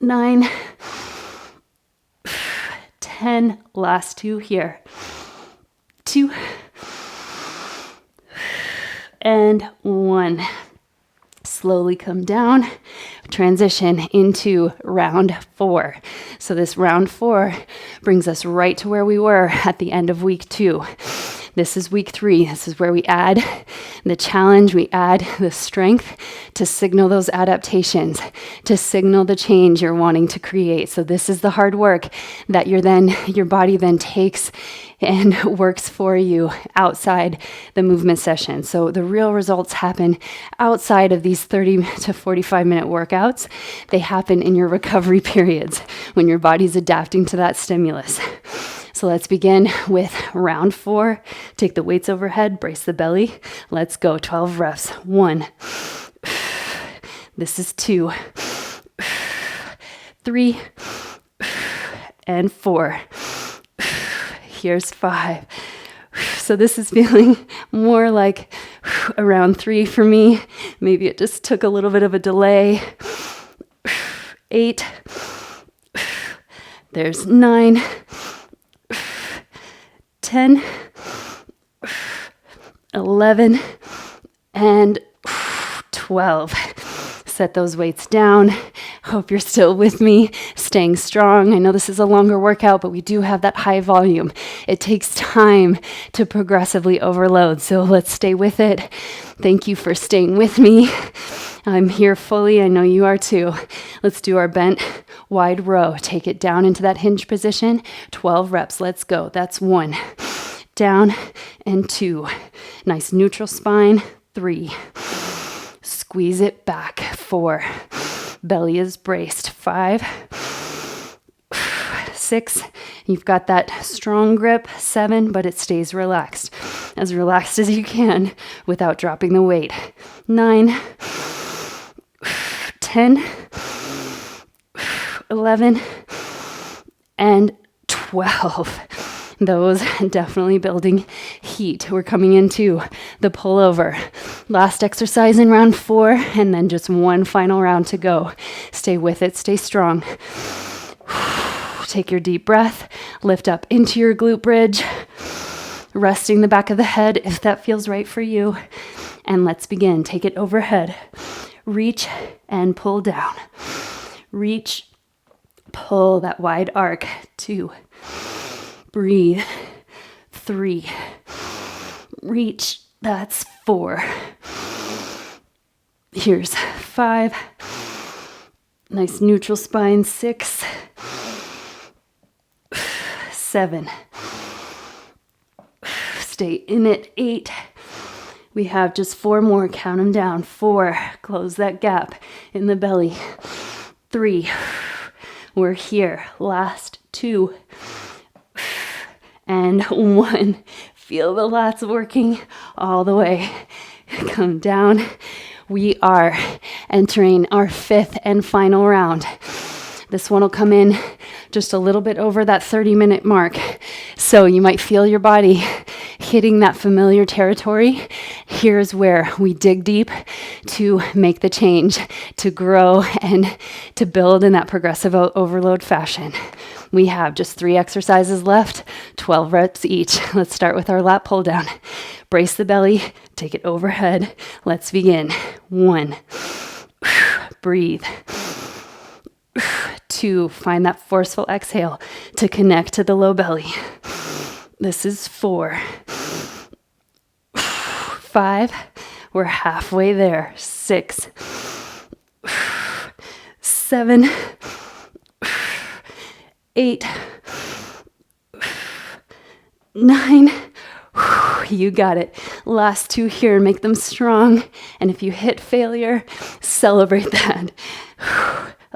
9, 10, last 2 here. 2 and 1. Slowly come down, transition into round 4. So this round 4 brings us right to where we were at the end of week 2. This is week 3. This is where we add the challenge, we add the strength to signal those adaptations, to signal the change you're wanting to create. So this is the hard work that your body then takes and works for you outside the movement session. So the real results happen outside of these 30 to 45 minute workouts. They happen in your recovery periods when your body's adapting to that stimulus. So let's begin with round 4. Take the weights overhead, brace the belly. Let's go. 12 reps. 1. This is 2. 3. And 4. Here's 5. So this is feeling more like around 3 for me. Maybe it just took a little bit of a delay. 8. There's 9. 10, 11, and 12. Set those weights down. Hope you're still with me, staying strong. I know this is a longer workout, but we do have that high volume. It takes time to progressively overload, so let's stay with it. Thank you for staying with me. I'm here fully. I know you are too. Let's do our bent wide row. Take it down into that hinge position. 12 reps. Let's go. That's 1. Down and 2. Nice neutral spine. 3. Squeeze it back. 4. Belly is braced. 5. 6. You've got that strong grip. 7, but it stays relaxed as you can without dropping the weight. 9. 10, 11, and 12. Those definitely building heat. We're coming into the pullover. Last exercise in round 4, and then just one final round to go. Stay with it, stay strong. Take your deep breath, lift up into your glute bridge, resting the back of the head if that feels right for you. And let's begin. Take it overhead. Reach and pull down. Reach, pull that wide arc. 2. Breathe. 3. Reach. That's 4. Here's 5. Nice neutral spine. 6. 7. Stay in it. 8. We have just 4 more. Count them down. 4. Close that gap in the belly. 3. We're here. Last 2. And 1. Feel the lats working all the way. Come down. We are entering our 5th and final round. This one will come in just a little bit over that 30-minute mark. So you might feel your body hitting that familiar territory. Here's where we dig deep to make the change, to grow and to build in that progressive overload fashion. We have just 3 exercises left, 12 reps each. Let's start with our lat pull down. Brace the belly, take it overhead. Let's begin. 1. Breathe. 2. Find that forceful exhale to connect to the low belly. This is 4. 5. We're halfway there. 6. 7. 8. 9. You got it. Last 2 here. Make them strong. And if you hit failure, celebrate that.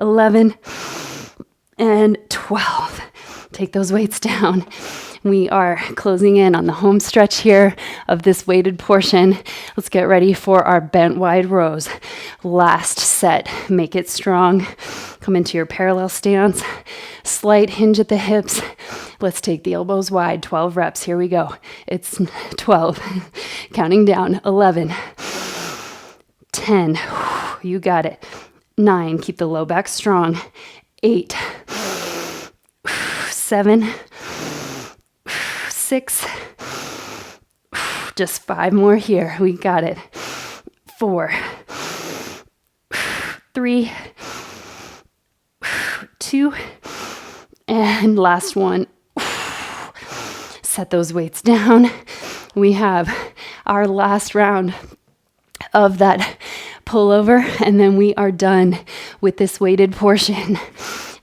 11 and 12. Take those weights down. We are closing in on the home stretch here of this weighted portion. Let's get ready for our bent wide rows. Last set. Make it strong. Come into your parallel stance. Slight hinge at the hips. Let's take the elbows wide. 12 reps. Here we go. It's 12. Counting down. 11. 10. You got it. 9. Keep the low back strong. 8. 7. 6. Just 5 more here. We got it. 4. 3. 2. And last one. Set those weights down. We have our last round of that pullover, and then we are done with this weighted portion.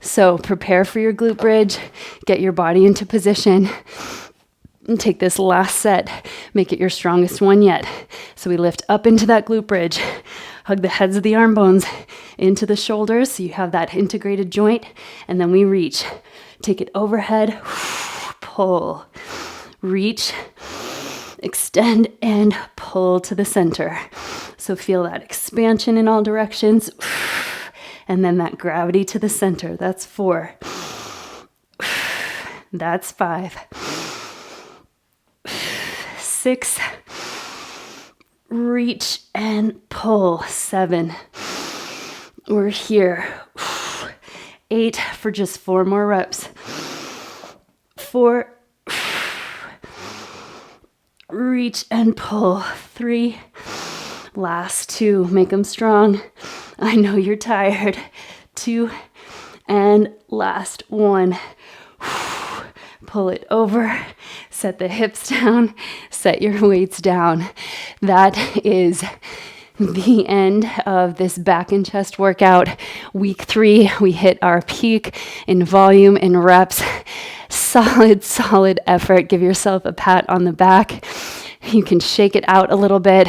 So prepare for your glute bridge, get your body into position, and take this last set, make it your strongest one yet. So we lift up into that glute bridge, hug the heads of the arm bones into the shoulders so you have that integrated joint, and then we reach. Take it overhead, pull, reach, extend, and pull to the center. So feel that expansion in all directions. And then that gravity to the center. That's 4. That's 5. 6. Reach and pull. 7. We're here. 8 for just 4 more reps. 4. Reach and pull. 3. Last 2. Make them strong. I know you're tired. 2. And last 1. Pull it over. Set the hips down. Set your weights down. That is the end of this back and chest workout. Week 3, we hit our peak in volume and reps. Solid effort. Give yourself a pat on the back. You can shake it out a little bit,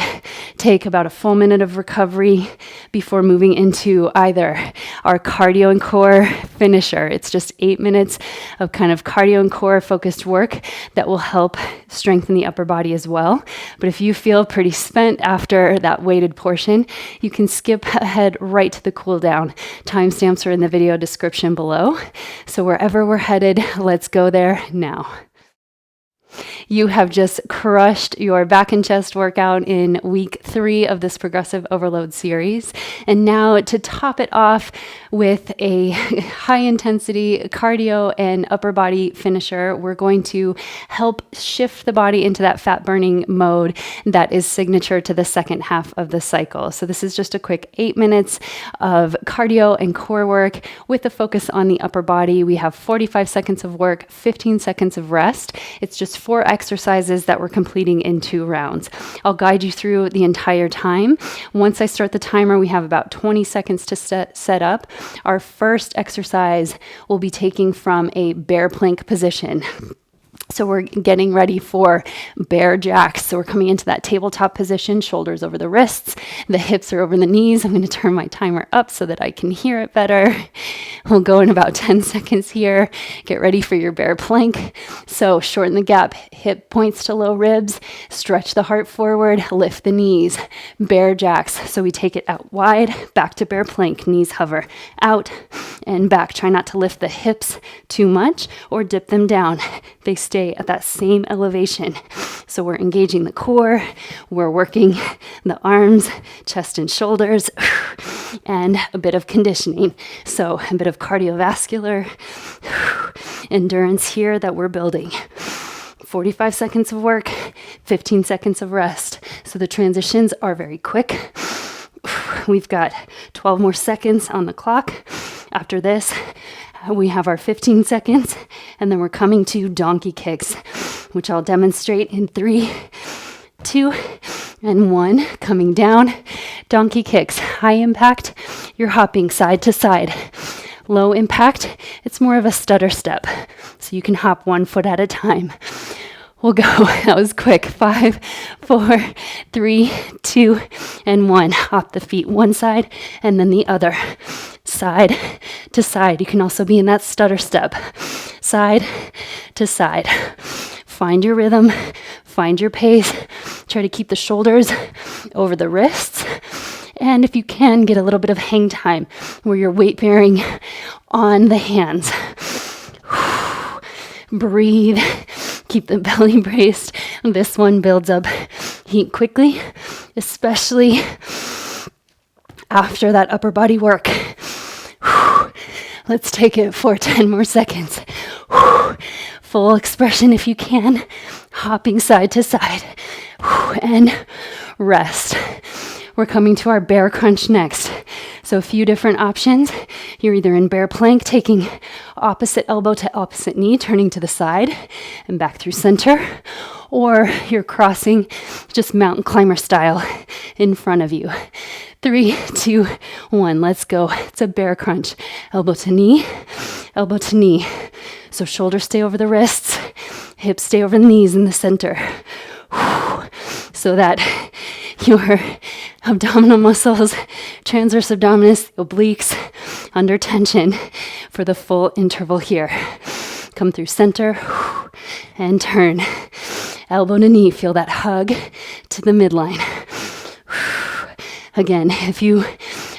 take about a full minute of recovery before moving into either our cardio and core finisher. It's just 8 minutes of kind of cardio and core focused work that will help strengthen the upper body as well. But if you feel pretty spent after that weighted portion, you can skip ahead right to the cool down. Timestamps are in the video description below. So wherever we're headed, let's go there now. You have just crushed your back and chest workout in week 3 of this progressive overload series. And now to top it off with a high intensity cardio and upper body finisher, we're going to help shift the body into that fat burning mode that is signature to the second half of the cycle. So this is just a quick 8 minutes of cardio and core work with a focus on the upper body. We have 45 seconds of work, 15 seconds of rest. It's just 4 exercises that we're completing in 2 rounds. I'll guide you through the entire time. Once I start the timer, we have about 20 seconds to set up. Our first exercise will be taking from a bear plank position. So we're getting ready for bear jacks. So we're coming into that tabletop position, shoulders over the wrists, the hips are over the knees. I'm going to turn my timer up so that I can hear it better. We'll go in about 10 seconds here. Get ready for your bear plank. So shorten the gap, hip points to low ribs, stretch the heart forward, lift the knees, bear jacks. So we take it out wide, back to bear plank, knees hover out and back. Try not to lift the hips too much or dip them down. They stay at that same elevation. So we're engaging the core, we're working the arms, chest and shoulders, and a bit of conditioning. So a bit of cardiovascular endurance here that we're building. 45 seconds of work, 15 seconds of rest. So the transitions are very quick. We've got 12 more seconds on the clock. After this, we have our 15 seconds, and then we're coming to donkey kicks, which I'll demonstrate in 3, 2, and 1. Coming down, donkey kicks, high impact, you're hopping side to side. Low impact, it's more of a stutter step, so you can hop 1 foot at a time. We'll go. That was quick. 5, 4, 3, 2, and 1. Hop the feet one side and then the other. Side to side. You can also be in that stutter step. Side to side. Find your rhythm. Find your pace. Try to keep the shoulders over the wrists. And if you can, get a little bit of hang time where you're weight bearing on the hands. Breathe. Keep the belly braced. This one builds up heat quickly, especially after that upper body work. Let's take it for 10 more seconds. Full expression if you can. Hopping side to side. And rest. We're coming to our bear crunch next. So a few different options. You're either in bear plank, taking opposite elbow to opposite knee, turning to the side and back through center. Or you're crossing just mountain climber style in front of you. 3, 2, 1, let's go. It's a bear crunch. Elbow to knee, elbow to knee. So shoulders stay over the wrists, hips stay over the knees in the center. So that your abdominal muscles, transverse abdominis, obliques, under tension for the full interval here. Come through center and turn. Elbow to knee, feel that hug to the midline. Again, if you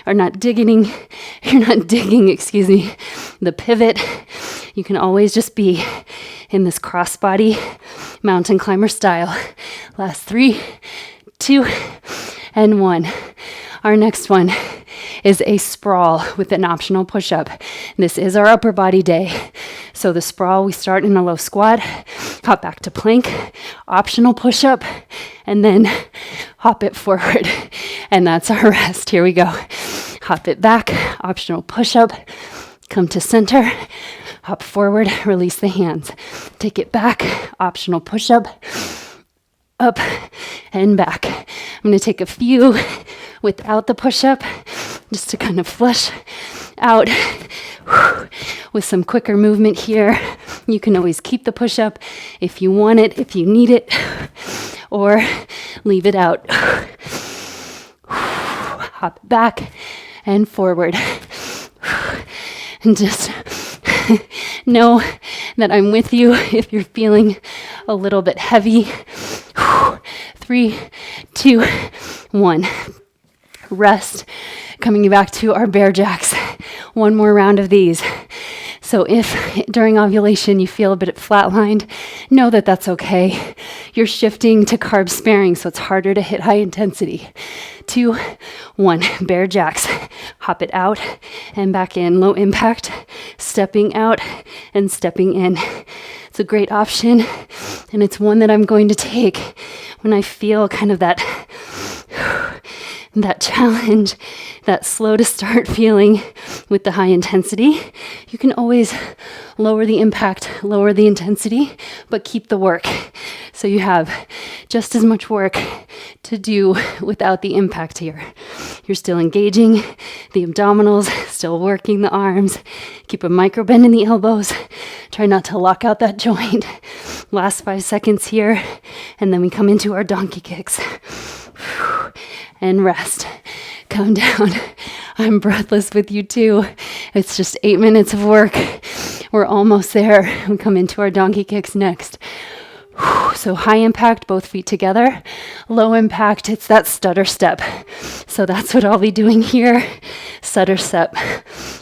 are not digging, the pivot, you can always just be in this crossbody mountain climber style. Last 3, 2, and 1. Our next one is a sprawl with an optional push-up. This is our upper body day. So the sprawl, we start in a low squat, hop back to plank, optional push-up, and then hop it forward. And that's our rest. Here we go. Hop it back, optional push-up, come to center, hop forward, release the hands. Take it back, optional push-up, up and back. I'm going to take a few without the push-up just to kind of flush out with some quicker movement here. You can always keep the push-up if you want it, if you need it, or leave it out. Hop back and forward. And just know that I'm with you if you're feeling a little bit heavy. 3, 2, 1. Rest. Coming back to our bear jacks. One more round of these. So if during ovulation you feel a bit flatlined, know that that's okay. You're shifting to carb sparing, so it's harder to hit high intensity. 2, 1, bear jacks. Hop it out and back in. Low impact, stepping out and stepping in. It's a great option, and it's one that I'm going to take when I feel kind of that challenge, that slow to start feeling with the high intensity. You can always lower the impact, lower the intensity, but keep the work. So you have just as much work to do without the impact here. You're still engaging the abdominals, still working the arms. Keep a micro bend in the elbows. Try not to lock out that joint. Last 5 seconds here, and then we come into our donkey kicks. And rest. Come down. I'm breathless with you too. It's just 8 minutes of work. We're almost there. We come into our donkey kicks next. So high impact, both feet together. Low impact, it's that stutter step. So that's what I'll be doing here. Stutter step,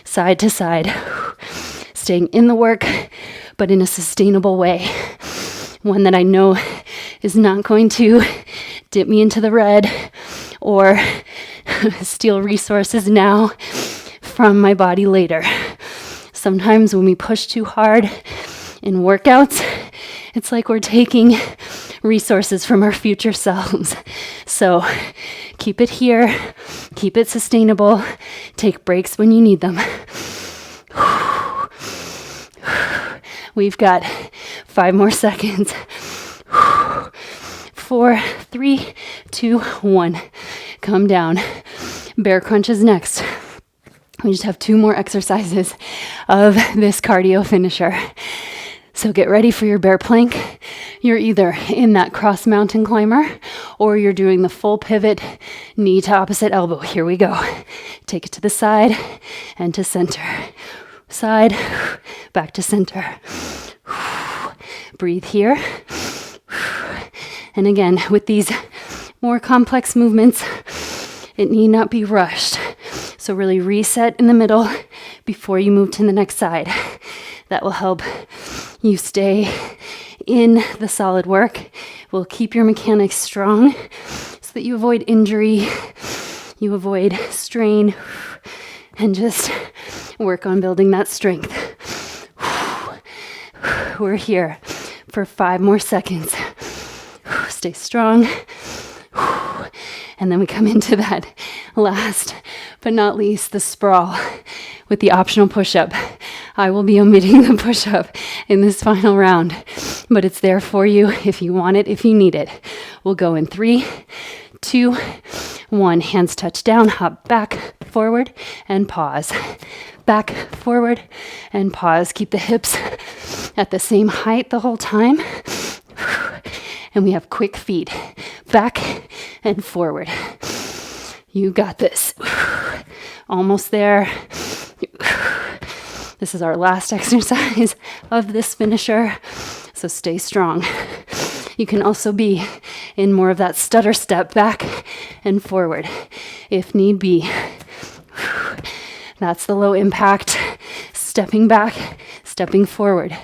side to side. Staying in the work, but in a sustainable way. One that I know is not going to dip me into the red or steal resources now from my body later. Sometimes when we push too hard in workouts, it's like we're taking resources from our future selves. So keep it here, keep it sustainable, take breaks when you need them. We've got 5 more seconds. 4, 3, 2, 1. Come down. Bear crunches next. We just have 2 more exercises of this cardio finisher. So get ready for your bear plank. You're either in that cross mountain climber or you're doing the full pivot, knee to opposite elbow. Here we go. Take it to the side and to center. Side, back to center. Breathe here. And again, with these more complex movements, it need not be rushed. So really reset in the middle before you move to the next side. That will help you stay in the solid work. Will keep your mechanics strong so that you avoid injury, you avoid strain, and just work on building that strength. We're here for 5 more seconds. Stay strong. And then we come into that last but not least, the sprawl with the optional push-up. I will be omitting the push-up in this final round, but it's there for you if you want it, if you need it. We'll go in 3, 2, 1. Hands touch down, hop back, forward, and pause. Back, forward, and pause. Keep the hips at the same height the whole time. And we have quick feet, back and forward. You got this. Almost there. This is our last exercise of this finisher, so stay strong. You can also be in more of that stutter step, back and forward, if need be. That's the low impact, stepping back, stepping forward.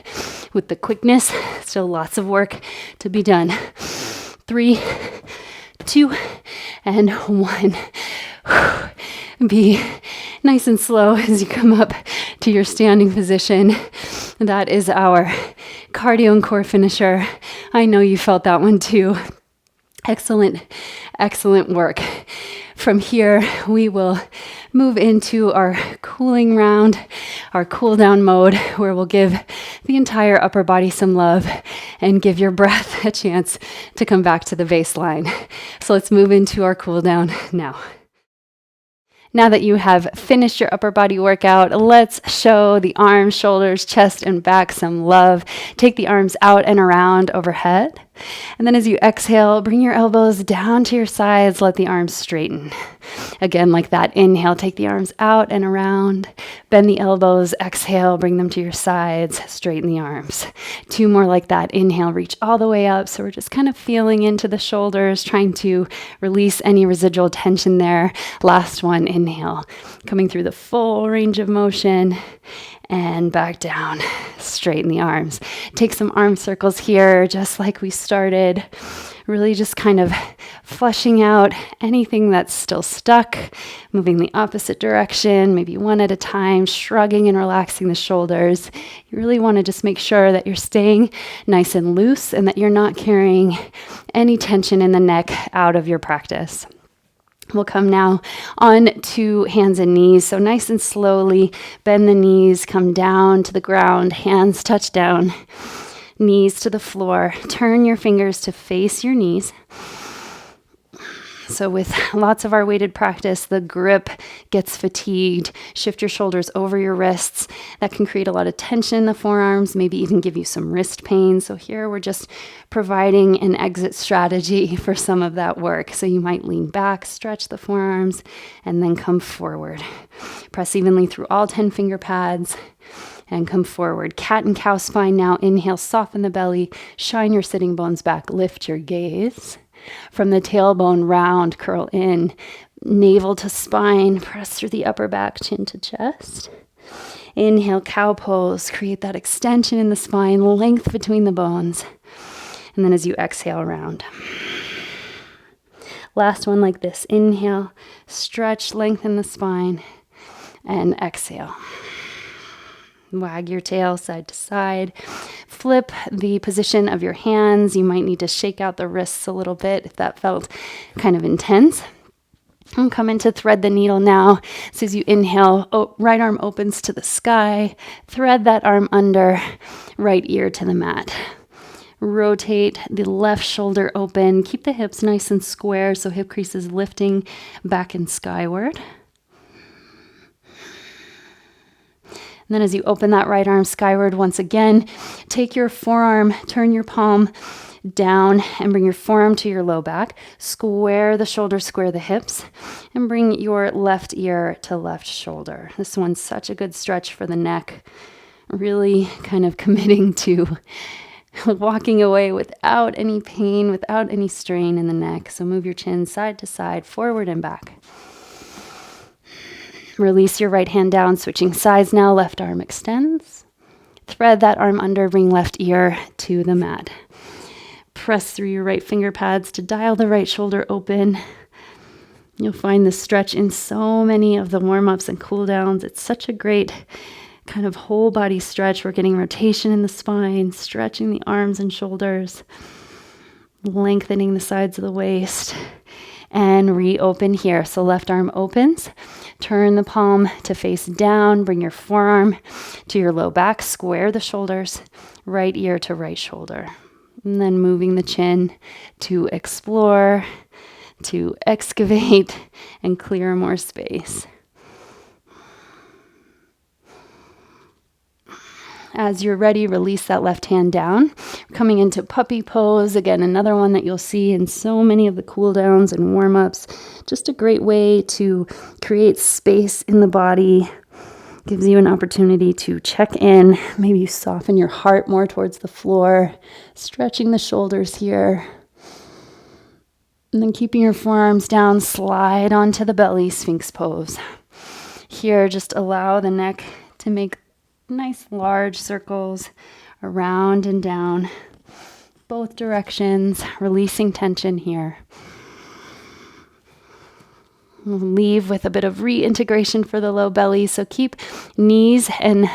With the quickness, still lots of work to be done. 3, 2, and 1. Be nice and slow as you come up to your standing position. That is our cardio and core finisher. I know you felt that one too. Excellent, excellent work. From here, we will move into our cooling round, our cool down mode, where we'll give the entire upper body some love and give your breath a chance to come back to the baseline. So let's move into our cool down now. Now that you have finished your upper body workout, let's show the arms, shoulders, chest, and back some love. Take the arms out and around overhead. And then as you exhale, bring your elbows down to your sides. Let the arms straighten. Again, like that, inhale, take the arms out and around. Bend the elbows, exhale, bring them to your sides. Straighten the arms. 2 more like that. Inhale, reach all the way up. So we're just kind of feeling into the shoulders, trying to release any residual tension there. Last one, inhale, coming through the full range of motion. And back down, straighten the arms. Take some arm circles here, just like we started. Really just kind of flushing out anything that's still stuck, moving the opposite direction, maybe one at a time, shrugging and relaxing the shoulders. You really want to just make sure that you're staying nice and loose and that you're not carrying any tension in the neck out of your practice. We'll come now on to hands and knees. So nice and slowly bend the knees, come down to the ground, hands touch down, knees to the floor. Turn your fingers to face your knees. So with lots of our weighted practice, the grip gets fatigued. Shift your shoulders over your wrists. That can create a lot of tension in the forearms, maybe even give you some wrist pain. So here we're just providing an exit strategy for some of that work. So you might lean back, stretch the forearms, and then come forward. Press evenly through all 10 finger pads and come forward. Cat and cow spine now. Inhale, soften the belly, shine your sitting bones back, lift your gaze. From the tailbone, round, curl in, navel to spine, press through the upper back, chin to chest. Inhale, cow pose, create that extension in the spine, length between the bones. And then as you exhale, round. Last one like this. Inhale, stretch, lengthen the spine, and exhale. Wag your tail side to side. Flip the position of your hands. You might need to shake out the wrists a little bit if that felt kind of intense. And come into thread the needle now. So as you inhale, right arm opens to the sky. Thread that arm under, right ear to the mat. Rotate the left shoulder open. Keep the hips nice and square so hip creases lifting back and skyward. And then as you open that right arm skyward once again, take your forearm, turn your palm down and bring your forearm to your low back. Square the shoulders, square the hips, and bring your left ear to left shoulder. This one's such a good stretch for the neck. Really kind of committing to walking away without any pain, without any strain in the neck. So move your chin side to side, forward and back. Release your right hand down, switching sides now. Left arm extends. Thread that arm under, bring left ear to the mat. Press through your right finger pads to dial the right shoulder open. You'll find this stretch in so many of the warm-ups and cool downs. It's such a great kind of whole body stretch. We're getting rotation in the spine, stretching the arms and shoulders, lengthening the sides of the waist, and reopen here. So left arm opens. Turn the palm to face down. Bring your forearm to your low back. Square the shoulders, right ear to right shoulder. And then moving the chin to explore, to excavate, and clear more space. As you're ready, release that left hand down. Coming into puppy pose. Again, another one that you'll see in so many of the cool downs and warm-ups. Just a great way to create space in the body. Gives you an opportunity to check in. Maybe you soften your heart more towards the floor. Stretching the shoulders here. And then keeping your forearms down, slide onto the belly, Sphinx pose. Here, just allow the neck to make nice large circles around and down, both directions, releasing tension here. We'll leave with a bit of reintegration for the low belly, so keep knees and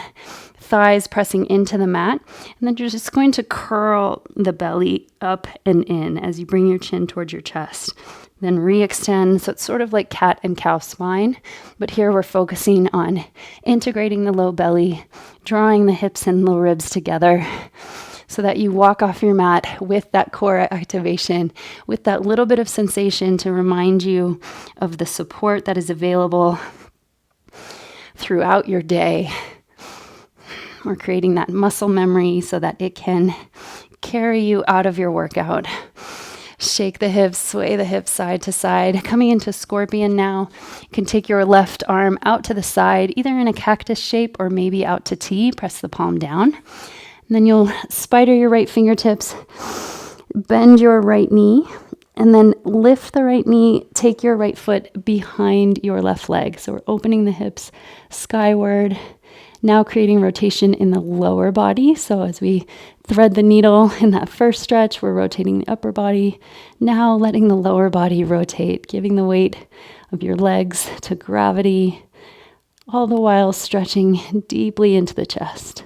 thighs pressing into the mat, and then you're just going to curl the belly up and in as you bring your chin towards your chest. Then re-extend, so it's sort of like cat and cow spine, but here we're focusing on integrating the low belly, drawing the hips and low ribs together so that you walk off your mat with that core activation, with that little bit of sensation to remind you of the support that is available throughout your day. We're creating that muscle memory so that it can carry you out of your workout. Shake the hips, sway the hips side to side. Coming into scorpion now. You can take your left arm out to the side, either in a cactus shape or maybe out to T. Press the palm down. And then you'll spider your right fingertips, bend your right knee, and then lift the right knee, take your right foot behind your left leg. So we're opening the hips skyward. Now creating rotation in the lower body. So as we thread the needle in that first stretch, we're rotating the upper body. Now letting the lower body rotate, giving the weight of your legs to gravity, all the while stretching deeply into the chest.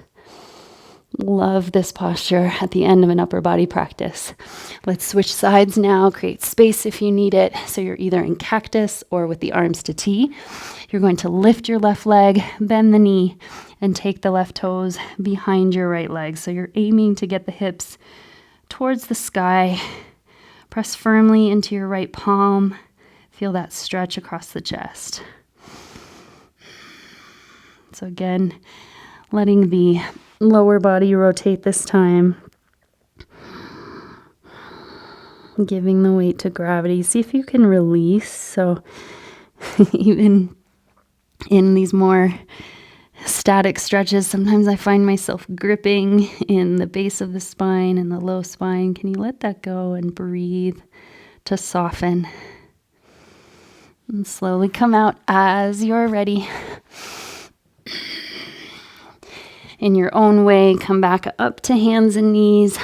Love this posture at the end of an upper body practice. Let's switch sides now. Create space if you need it. So you're either in cactus or with the arms to T. You're going to lift your left leg, bend the knee, and take the left toes behind your right leg. So you're aiming to get the hips towards the sky. Press firmly into your right palm. Feel that stretch across the chest. So again, letting the lower body rotate this time. Giving the weight to gravity. See if you can release. So even in these more static stretches, sometimes I find myself gripping in the base of the spine and the low spine. Can you let that go and breathe to soften? And slowly come out as you're ready. In your own way, come back up to hands and knees.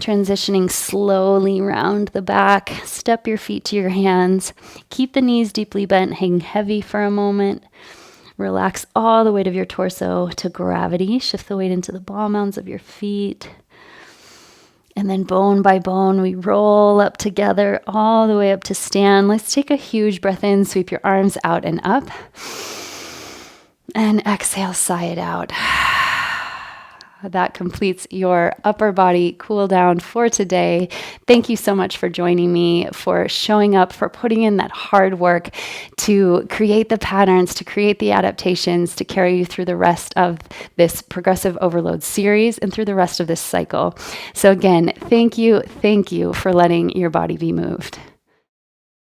Transitioning slowly round the back. Step your feet to your hands. Keep the knees deeply bent, hang heavy for a moment. Relax all the weight of your torso to gravity. Shift the weight into the ball mounds of your feet. And then bone by bone, we roll up together all the way up to stand. Let's take a huge breath in. Sweep your arms out and up. And exhale, sigh it out. That completes your upper body cool down for today. Thank you so much for joining me, for showing up, for putting in that hard work to create the patterns, to create the adaptations, to carry you through the rest of this progressive overload series and through the rest of this cycle. So again, thank you for letting your body be moved.